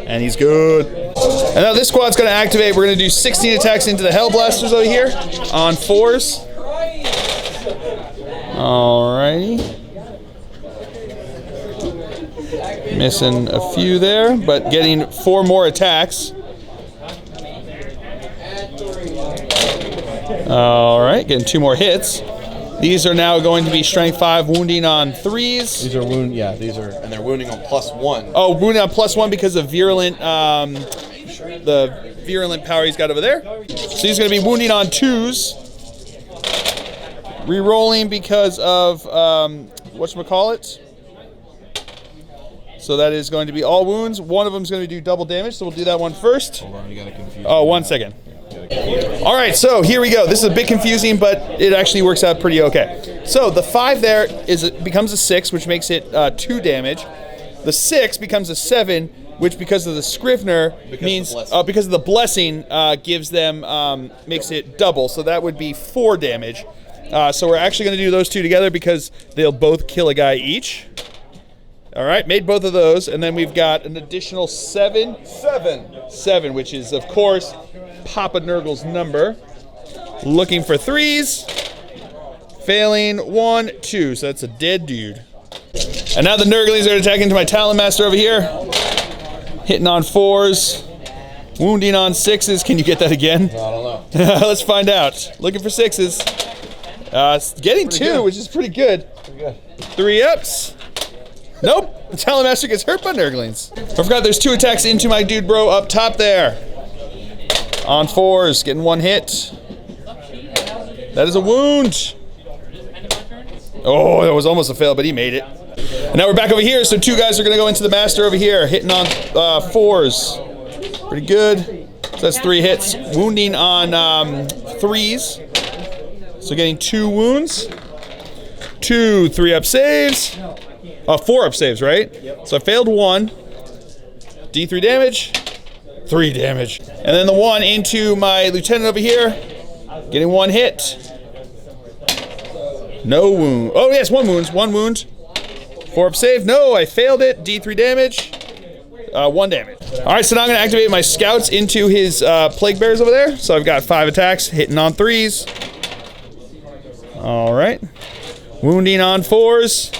And he's good. And now this squad's going to activate. We're going to do 16 attacks into the Hellblasters over here on 4s. Alrighty. Missing a few there, but getting 4 more attacks. Alright, getting 2 more hits. These are now going to be strength 5 wounding on 3s. These are and they're wounding on +1. Oh, wounding on +1 because of virulent, the virulent power he's got over there. So he's going to be wounding on 2s. Rerolling because of, whatchamacallit. So that is going to be all wounds. One of them is going to do double damage, so we'll do that one first. Hold on, you got to confuse. Oh, 1 second. All right, so here we go. This is a bit confusing, but it actually works out pretty okay. So the 5 there becomes a 6, which makes it 2 damage. The 6 becomes a 7, which because of the Scrivener means because of the blessing gives them makes it double. So that would be 4 damage. So we're actually going to do those 2 together because they'll both kill a guy each. All right, made both of those, and then we've got an additional 7, which is of course Papa Nurgle's number. Looking for 3s. Failing 1, 2. So that's a dead dude. And now the Nurglings are attacking to my Talonmaster over here. Hitting on 4s. Wounding on 6s. Can you get that again? I don't know. Let's find out. Looking for 6s. Getting 2, which is pretty good. 3 ups. Nope. The Talonmaster gets hurt by Nurglings. I forgot there's 2 attacks into my dude bro up top there. On 4s, getting 1 hit. That is a wound. Oh, that was almost a fail, but he made it. And now we're back over here, so 2 guys are going to go into the Master over here, hitting on 4s. Pretty good. So that's 3 hits. Wounding on 3s. So getting 2 wounds. 2 3-up saves. 4-up saves, right? Yep. So I failed 1. D3 damage. 3 damage. And then the 1 into my lieutenant over here. Getting 1 hit. No wound. Oh, yes, 1 wound. 1 wound. 4-up save. No, I failed it. D3 damage. 1 damage. All right, so now I'm going to activate my scouts into his plague bears over there. So I've got 5 attacks, hitting on 3s. All right. Wounding on 4s.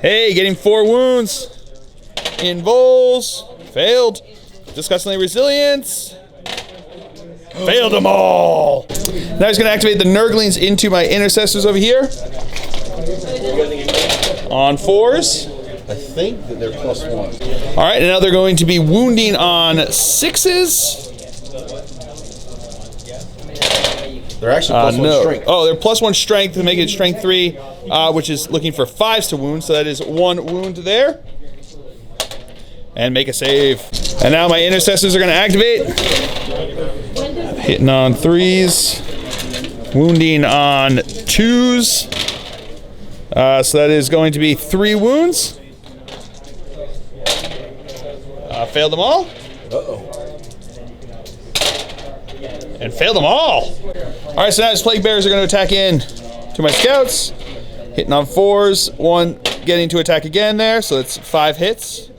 Hey, getting 4 wounds. Invols. Failed. Disgustingly resilience. Failed them all. Now he's going to activate the Nurglings into my intercessors over here. On 4s. I think that they're +1. All right, and now they're going to be wounding on 6s. They're actually +1 strength. Oh, they're +1 strength to make it strength 3, which is looking for 5s to wound. So that is 1 wound there. And make a save. And now my intercessors are going to activate. Hitting on 3s. Wounding on 2s. So that is going to be 3 wounds. Failed them all. And failed them all. All right, so now his plague bearers are going to attack in to my scouts. Hitting on 4s. 1 getting to attack again there. So it's 5 hits.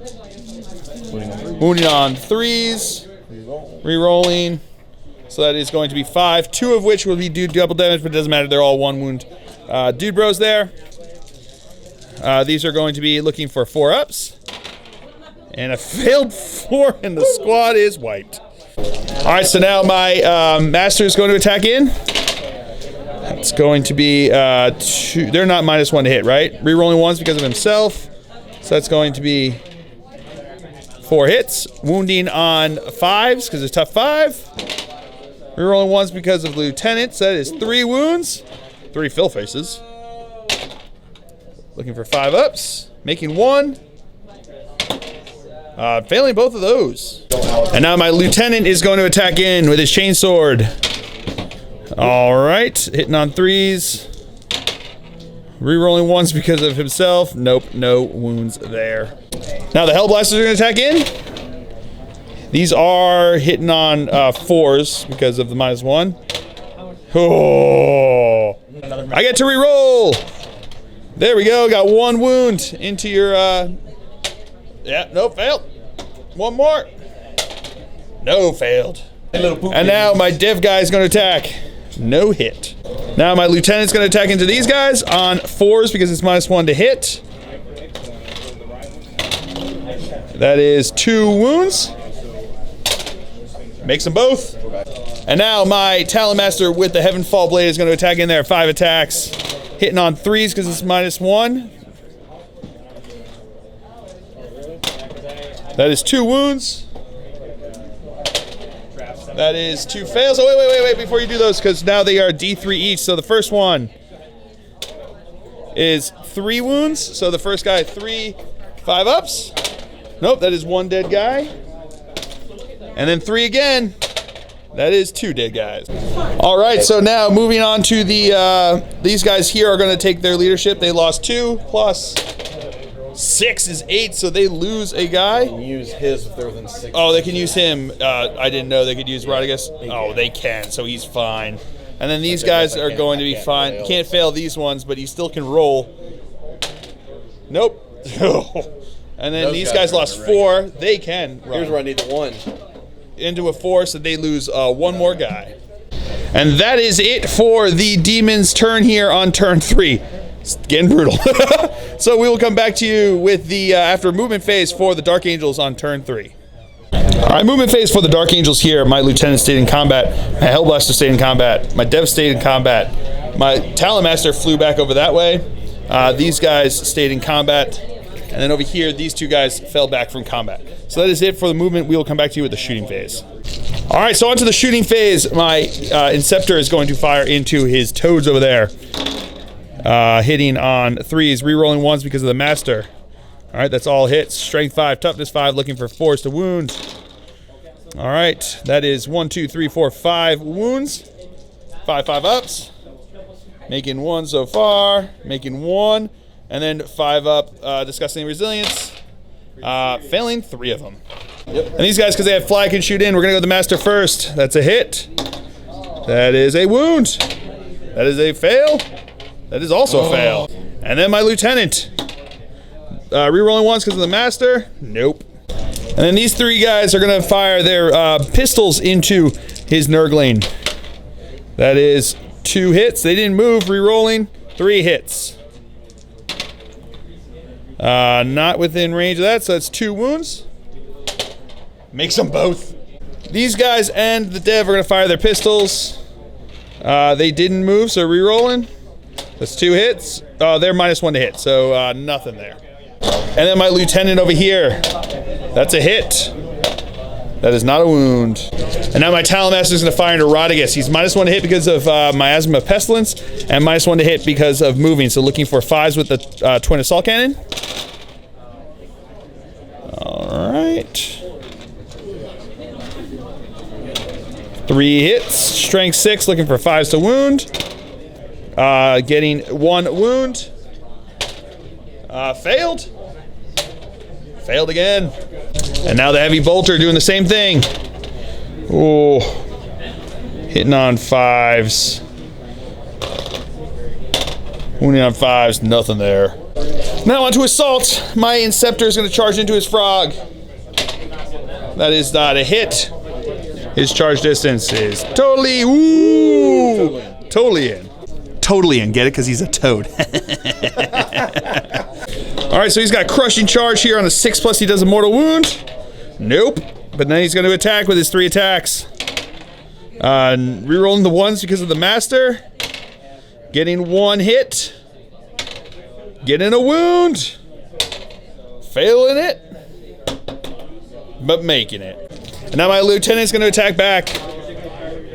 Wounding on 3s. Rerolling. So that is going to be 5. 2 of which will be do double damage, but it doesn't matter. They're all 1 wound. Dude bros there. These are going to be looking for 4-ups. And a failed 4, and the squad is wiped. All right, so now my master is going to attack in. It's going to be 2. They're not -1 to hit, right? Rerolling 1s because of himself. So that's going to be 4 hits. Wounding on 5s because it's tough 5. Rerolling 1s because of lieutenants. That is 3 wounds. 3 fill faces. Looking for 5-ups. Making 1. Failing both of those. And now my lieutenant is going to attack in with his chainsword. All right. Hitting on 3s. Rerolling 1s because of himself. Nope. No wounds there. Now the Hellblasters are going to attack in. These are hitting on 4s because of the -1. Oh. I get to reroll. There we go. Got 1 wound into your... Yeah, no, failed. 1 more. No, failed. And now my dev guy is going to attack. No hit. Now my lieutenant's going to attack into these guys on 4s because it's -1 to hit. That is 2 wounds. Makes them both. And now my Talon Master with the Heavenfall Blade is going to attack in there. 5 attacks. Hitting on 3s because it's -1. That is 2 wounds. That is 2 fails. Oh, wait, before you do those, because now they are D3 each. So the first one is 3 wounds. So the first guy, 3 5-ups. Nope, that is 1 dead guy. And then 3 again. That is 2 dead guys. All right, so now moving on to the, these guys here are going to take their leadership. They lost 2 plus 6 is 8, so they lose a guy. They can use his if they're within 6. Oh, they can use him. I didn't know they could use Rotigus. Oh, they can, so he's fine. And then these guys are going to be fine. You can't fail these ones, but he still can roll. Nope. And then these guys lost 4. They can run. Here's where I need the 1. Into a 4, so they lose 1 more guy. And that is it for the Demons' turn here on turn 3. It's getting brutal. So we will come back to you with the after movement phase for the Dark Angels on turn 3. All right, movement phase for the Dark Angels here. My Lieutenant stayed in combat. My Hellblaster stayed in combat. My Dev stayed in combat. My Talon Master flew back over that way. These guys stayed in combat. And then over here, these 2 guys fell back from combat. So that is it for the movement. We will come back to you with the shooting phase. All right, so on to the shooting phase. My Inceptor is going to fire into his toads over there. Hitting on 3s, re-rolling 1s because of the Master. All right, that's all hits. Strength 5, toughness 5, looking for 4s to wound. All right, that is 1, 2, 3, 4, 5 wounds. 5 5-ups. Making 1 so far. Making 1. And then 5-up, Disgusting Resilience. Failing 3 of them. Yep. And these guys, because they have fly, can shoot in. We're going to go with the Master first. That's a hit. That is a wound. That is a fail. That is also a fail. And then my Lieutenant. Rerolling 1s because of the Master. Nope. And then these 3 guys are going to fire their pistols into his Nurgling. That is 2 hits. They didn't move. Rerolling 3 hits. Not within range of that, so that's 2 wounds. Makes them both. These guys and the dev are going to fire their pistols. They didn't move, so re-rolling. That's 2 hits. They're -1 to hit, so nothing there. And then my lieutenant over here. That's a hit. That is not a wound. And now my Talonmaster is going to fire into Rotigus. He's -1 to hit because of Miasma of Pestilence, and -1 to hit because of moving. So looking for 5s with the Twin Assault Cannon. All right. 3 hits. Strength 6, looking for 5s to wound. Getting 1 wound. Failed. Failed again. And now the heavy bolter doing the same thing. Oh, hitting on 5s. Wounding on 5s, nothing there. Now on to assault. My Inceptor is going to charge into his frog. That is not a hit. His charge distance is totally, totally in. Totally in, get it? Because he's a toad. All right, so he's got crushing charge here on a 6+. He does a mortal wound. Nope. But then he's going to attack with his 3 attacks. Rerolling the 1s because of the master. Getting 1 hit. Getting a wound. Failing it. But making it. And now my lieutenant's going to attack back.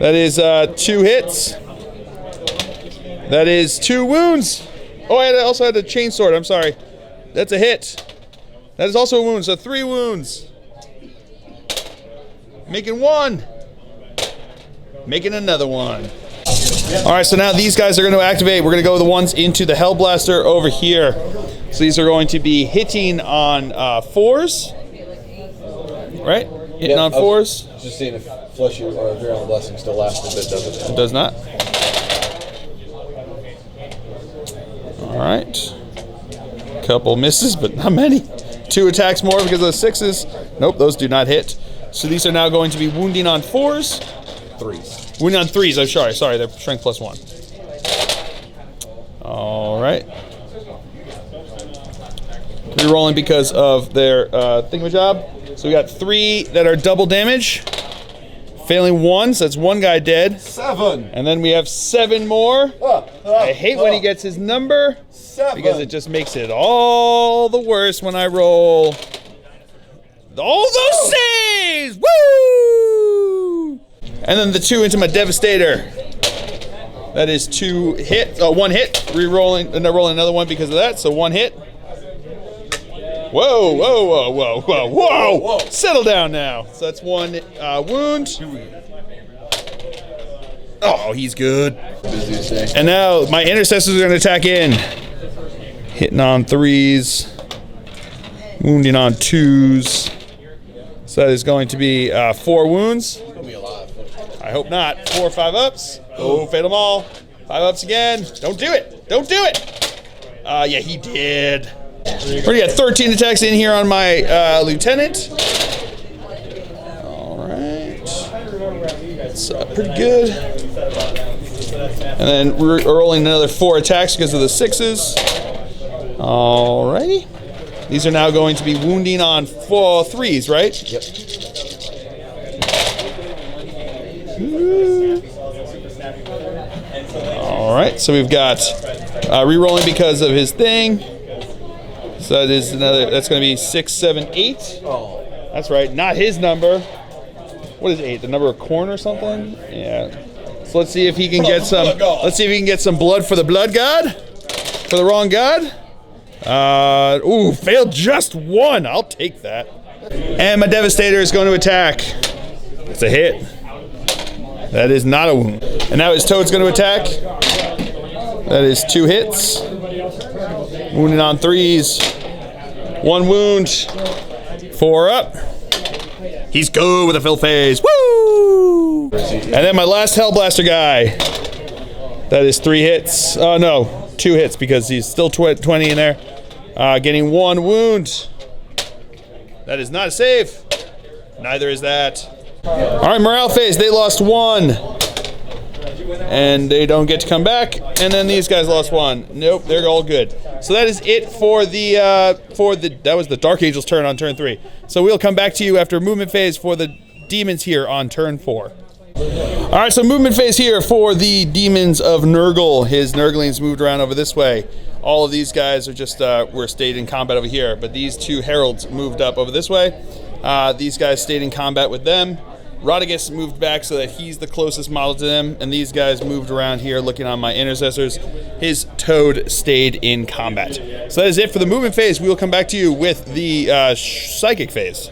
That is 2 hits. That is 2 wounds. Oh, I also had a chainsword. I'm sorry. That's a hit. That is also a wound, so 3 wounds. Making 1. Making another 1. All right, so now these guys are going to activate. We're going to go with the ones into the Hellblaster over here. So these are going to be hitting on 4s. Right? Hitting on 4s. Just seeing if Fleshy or Ground Blessing still lasts, if it doesn't. It does not. All right. Couple misses, but not many. 2 attacks more because of the 6s. Nope, those do not hit. So these are now going to be wounding on 4s. 3s. Wounding on 3s, I'm sorry, they're strength +1. All right. Rerolling because of their thingamajob. So we got 3 that are double damage. Failing 1, so that's 1 guy dead. 7. And then we have 7 more. I hate when he gets his number. 7. Because it just makes it all the worse when I roll all those saves! Woo! And then the 2 into my Devastator. That is 2 hit, 1 hit. Re-rolling, and rolling another 1 because of that, so 1 hit. Whoa, whoa, whoa, whoa, whoa, whoa! Whoa. Settle down now. So that's 1 wound. Oh, he's good. And now my intercessors are going to attack in. Hitting on 3s. Wounding on 2s. So that is going to be 4 wounds. I hope not. 4 or 5 ups. Oh, fade them all. 5 ups again. Don't do it. Don't do it. Yeah, he did. We already got 13 attacks in here on my lieutenant. All right. That's pretty good. And then we're rolling another 4 attacks because of the 6s. Alrighty. These are now going to be wounding on 3s, right? Yep. Alright, so we've got re-rolling because of his thing. So that is that's going to be 6, 7, 8. Oh. That's right, not his number. What is 8? The number of corn or something? Yeah. So let's see if he can get some. Let's see if he can get some blood for the blood god. For the wrong god. Ooh, failed just 1. I'll take that. And my Devastator is going to attack. It's a hit. That is not a wound. And now his Toad's going to attack. That is 2 hits. Wounding on 3s. 1 wound. 4 up. He's good with a fill phase. Woo! And then my last Hellblaster guy. That is 3 hits. No, 2 hits because he's still 20 in there. Getting 1 wound. That is not a save. Neither is that. All right, morale phase. They lost 1. And they don't get to come back. And then these guys lost 1. Nope, they're all good. So that is it for that was the Dark Angel's turn on turn 3. So we'll come back to you after movement phase for the demons here on turn 4. All right, so movement phase here for the demons of Nurgle. His Nurglings moved around over this way. All of these guys are just were stayed in combat over here, but these 2 heralds moved up over this way. These guys stayed in combat with them. Rotigus moved back so that he's the closest model to them, and these guys moved around here looking on my intercessors. His toad stayed in combat. So that is it for the movement phase. We will come back to you with the psychic phase.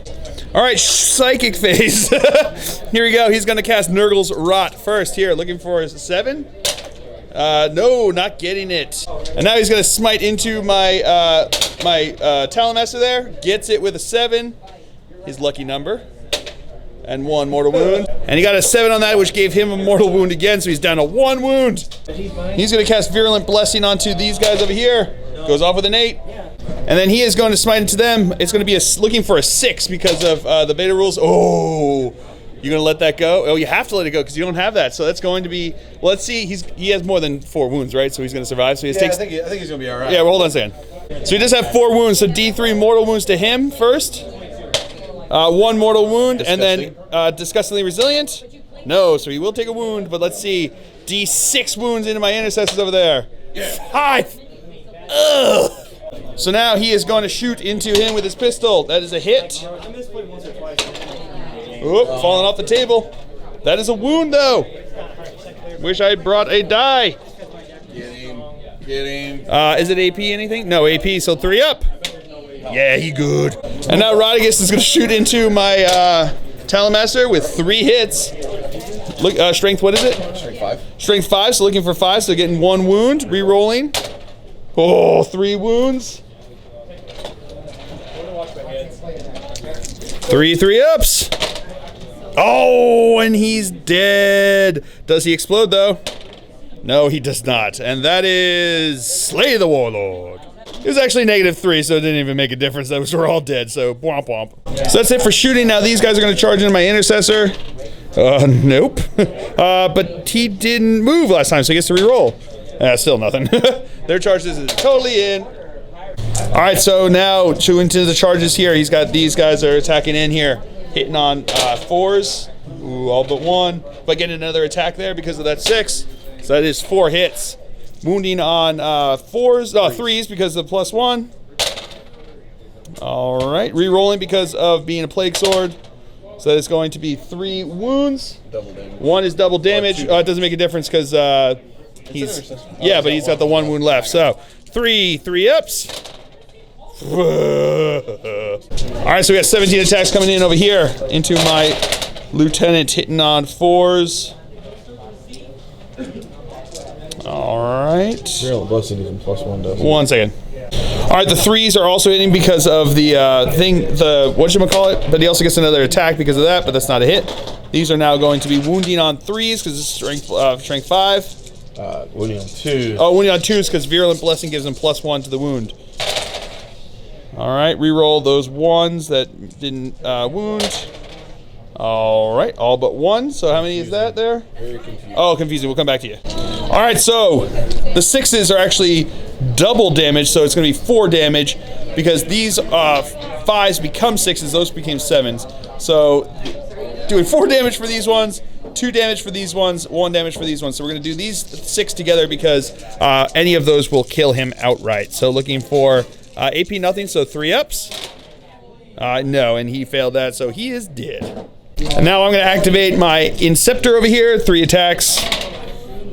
All right, psychic phase. Here we go. He's going to cast Nurgle's Rot first here, looking for his 7. No, not getting it. And now he's going to smite into my Talonmaster there. Gets it with a 7, his lucky number. And 1 mortal wound. And he got a 7 on that, which gave him a mortal wound again, so he's down to 1 wound. He's going to cast Virulent Blessing onto these guys over here. Goes off with an 8. And then he is going to smite into them. It's going to be looking for a 6 because of the beta rules. Oh, you're going to let that go? Oh, you have to let it go because you don't have that. So that's going to be, well, let's see. He has more than 4 wounds, right? So he's going to survive. So he takes, I think he's going to be all right. Yeah, well, hold on a second. So he does have 4 wounds. So D3 mortal wounds to him first. 1 mortal wound, and then disgustingly resilient. No, so he will take a wound, but let's see. D6 wounds into my intercessors over there. 5. Ugh. So now he is going to shoot into him with his pistol. That is a hit. Oop, falling off the table. That is a wound, though. Wish I brought a die. Get him. Get him. Is it AP anything? No, AP, so 3 up. Yeah, he good. And now Rotigus is going to shoot into my Talonmaster with 3 hits. Look, strength, what is it? Strength 5. Strength 5, so looking for 5, so getting 1 wound, re-rolling. Oh, 3 wounds. 3 ups. Oh, and he's dead. Does he explode, though? No, he does not. And that is Slay the Warlord. It was actually -3, so it didn't even make a difference. Those were all dead, so womp womp. So that's it for shooting. Now these guys are going to charge into my intercessor. Nope. But he didn't move last time, so he gets to re-roll. Still nothing. Their charges is totally in. All right, so now into the charges here. He's got these guys are attacking in here, hitting on 4s. Ooh, all but 1. But getting another attack there because of that 6. So that is 4 hits. Wounding on 3s because of +1. All right, re-rolling because of being a plague sword. So that is going to be 3 wounds. Double damage. 1 is double damage. It doesn't make a difference because he's but he's got the 1 wound left. So 3 ups. All right, so we got 17 attacks coming in over here into my lieutenant, hitting on 4s. All right. Virulent Blessing gives him +1, doesn't it? 1 second. All right, the 3s are also hitting because of the whatchamacallit, but he also gets another attack because of that, but that's not a hit. These are now going to be wounding on 3s because it's strength 5. Wounding on 2. Oh, wounding on 2s because Virulent Blessing gives him +1 to the wound. All right, re-roll those 1s that didn't wound. All right, all but 1. So how many is that there? Very confusing. Oh, confusing. We'll come back to you. All right, so the 6s are actually double damage, so it's going to be 4 damage because these 5s become 6s. Those became 7s. So doing 4 damage for these ones, 2 damage for these ones, 1 damage for these ones. So we're going to do these 6 together because any of those will kill him outright. So looking for AP nothing, so 3 ups. No, and he failed that, so he is dead. And now I'm going to activate my Inceptor over here, 3 attacks.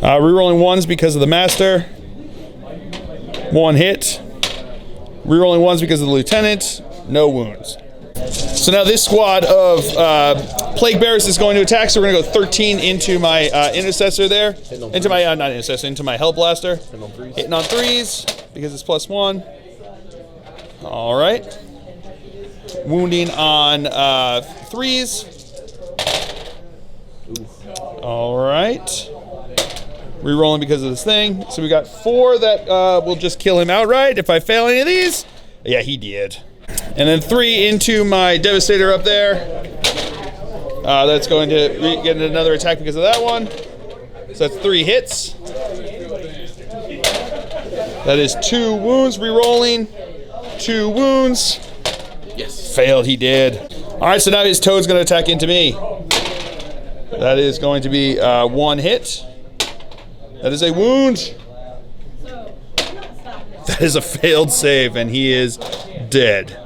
Rerolling 1s because of the Master. 1 hit. Rerolling 1s because of the Lieutenant. No wounds. So now this squad of Plague Bearers is going to attack, so we're going to go 13 into my Intercessor there. Into my, not Intercessor, into my Hellblaster. Hitting on 3s because it's +1. All right. Wounding on 3s. All right. Rerolling because of this thing. So we got 4 that will just kill him outright if I fail any of these. Yeah, he did. And then 3 into my Devastator up there. That's going to get another attack because of that one. So that's 3 hits. That is 2 wounds. Rerolling. 2 wounds. Yes. Failed, he did. All right, so now his Toad's going to attack into me. That is going to be 1 hit. That is a wound. That is a failed save, and he is dead.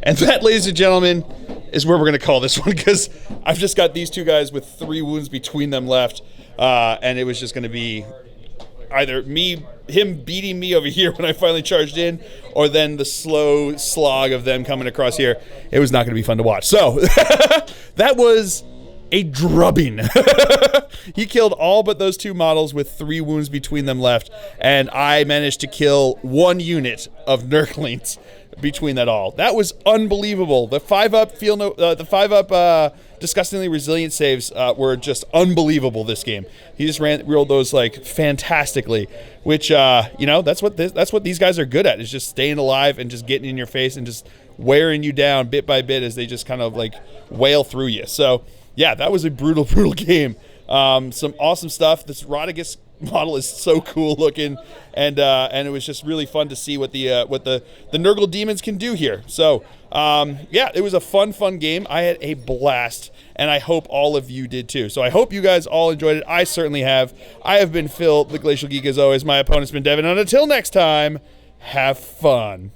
And that, ladies and gentlemen, is where we're going to call this one, because I've just got these 2 guys with 3 wounds between them left, and it was just going to be either him beating me over here when I finally charged in, or then the slow slog of them coming across here. It was not going to be fun to watch. So that was a drubbing. He killed all but those 2 models with 3 wounds between them left, and I managed to kill 1 unit of Nurglings between that all. That was unbelievable. The 5-up disgustingly resilient saves were just unbelievable this game. He just rolled those like fantastically, which that's what these guys are good at, is just staying alive and just getting in your face and just wearing you down bit by bit as they just kind of like wail through you. So yeah, that was a brutal game. Some awesome stuff. This Rotigus model is so cool looking, and it was just really fun to see what the Nurgle Daemons can do here. So yeah, it was a fun game. I had a blast, and I hope all of you did too. So I hope you guys all enjoyed it. I certainly have. I have been Phil, the Glacial Geek, as always. My opponent's been Devin, and until next time, have fun.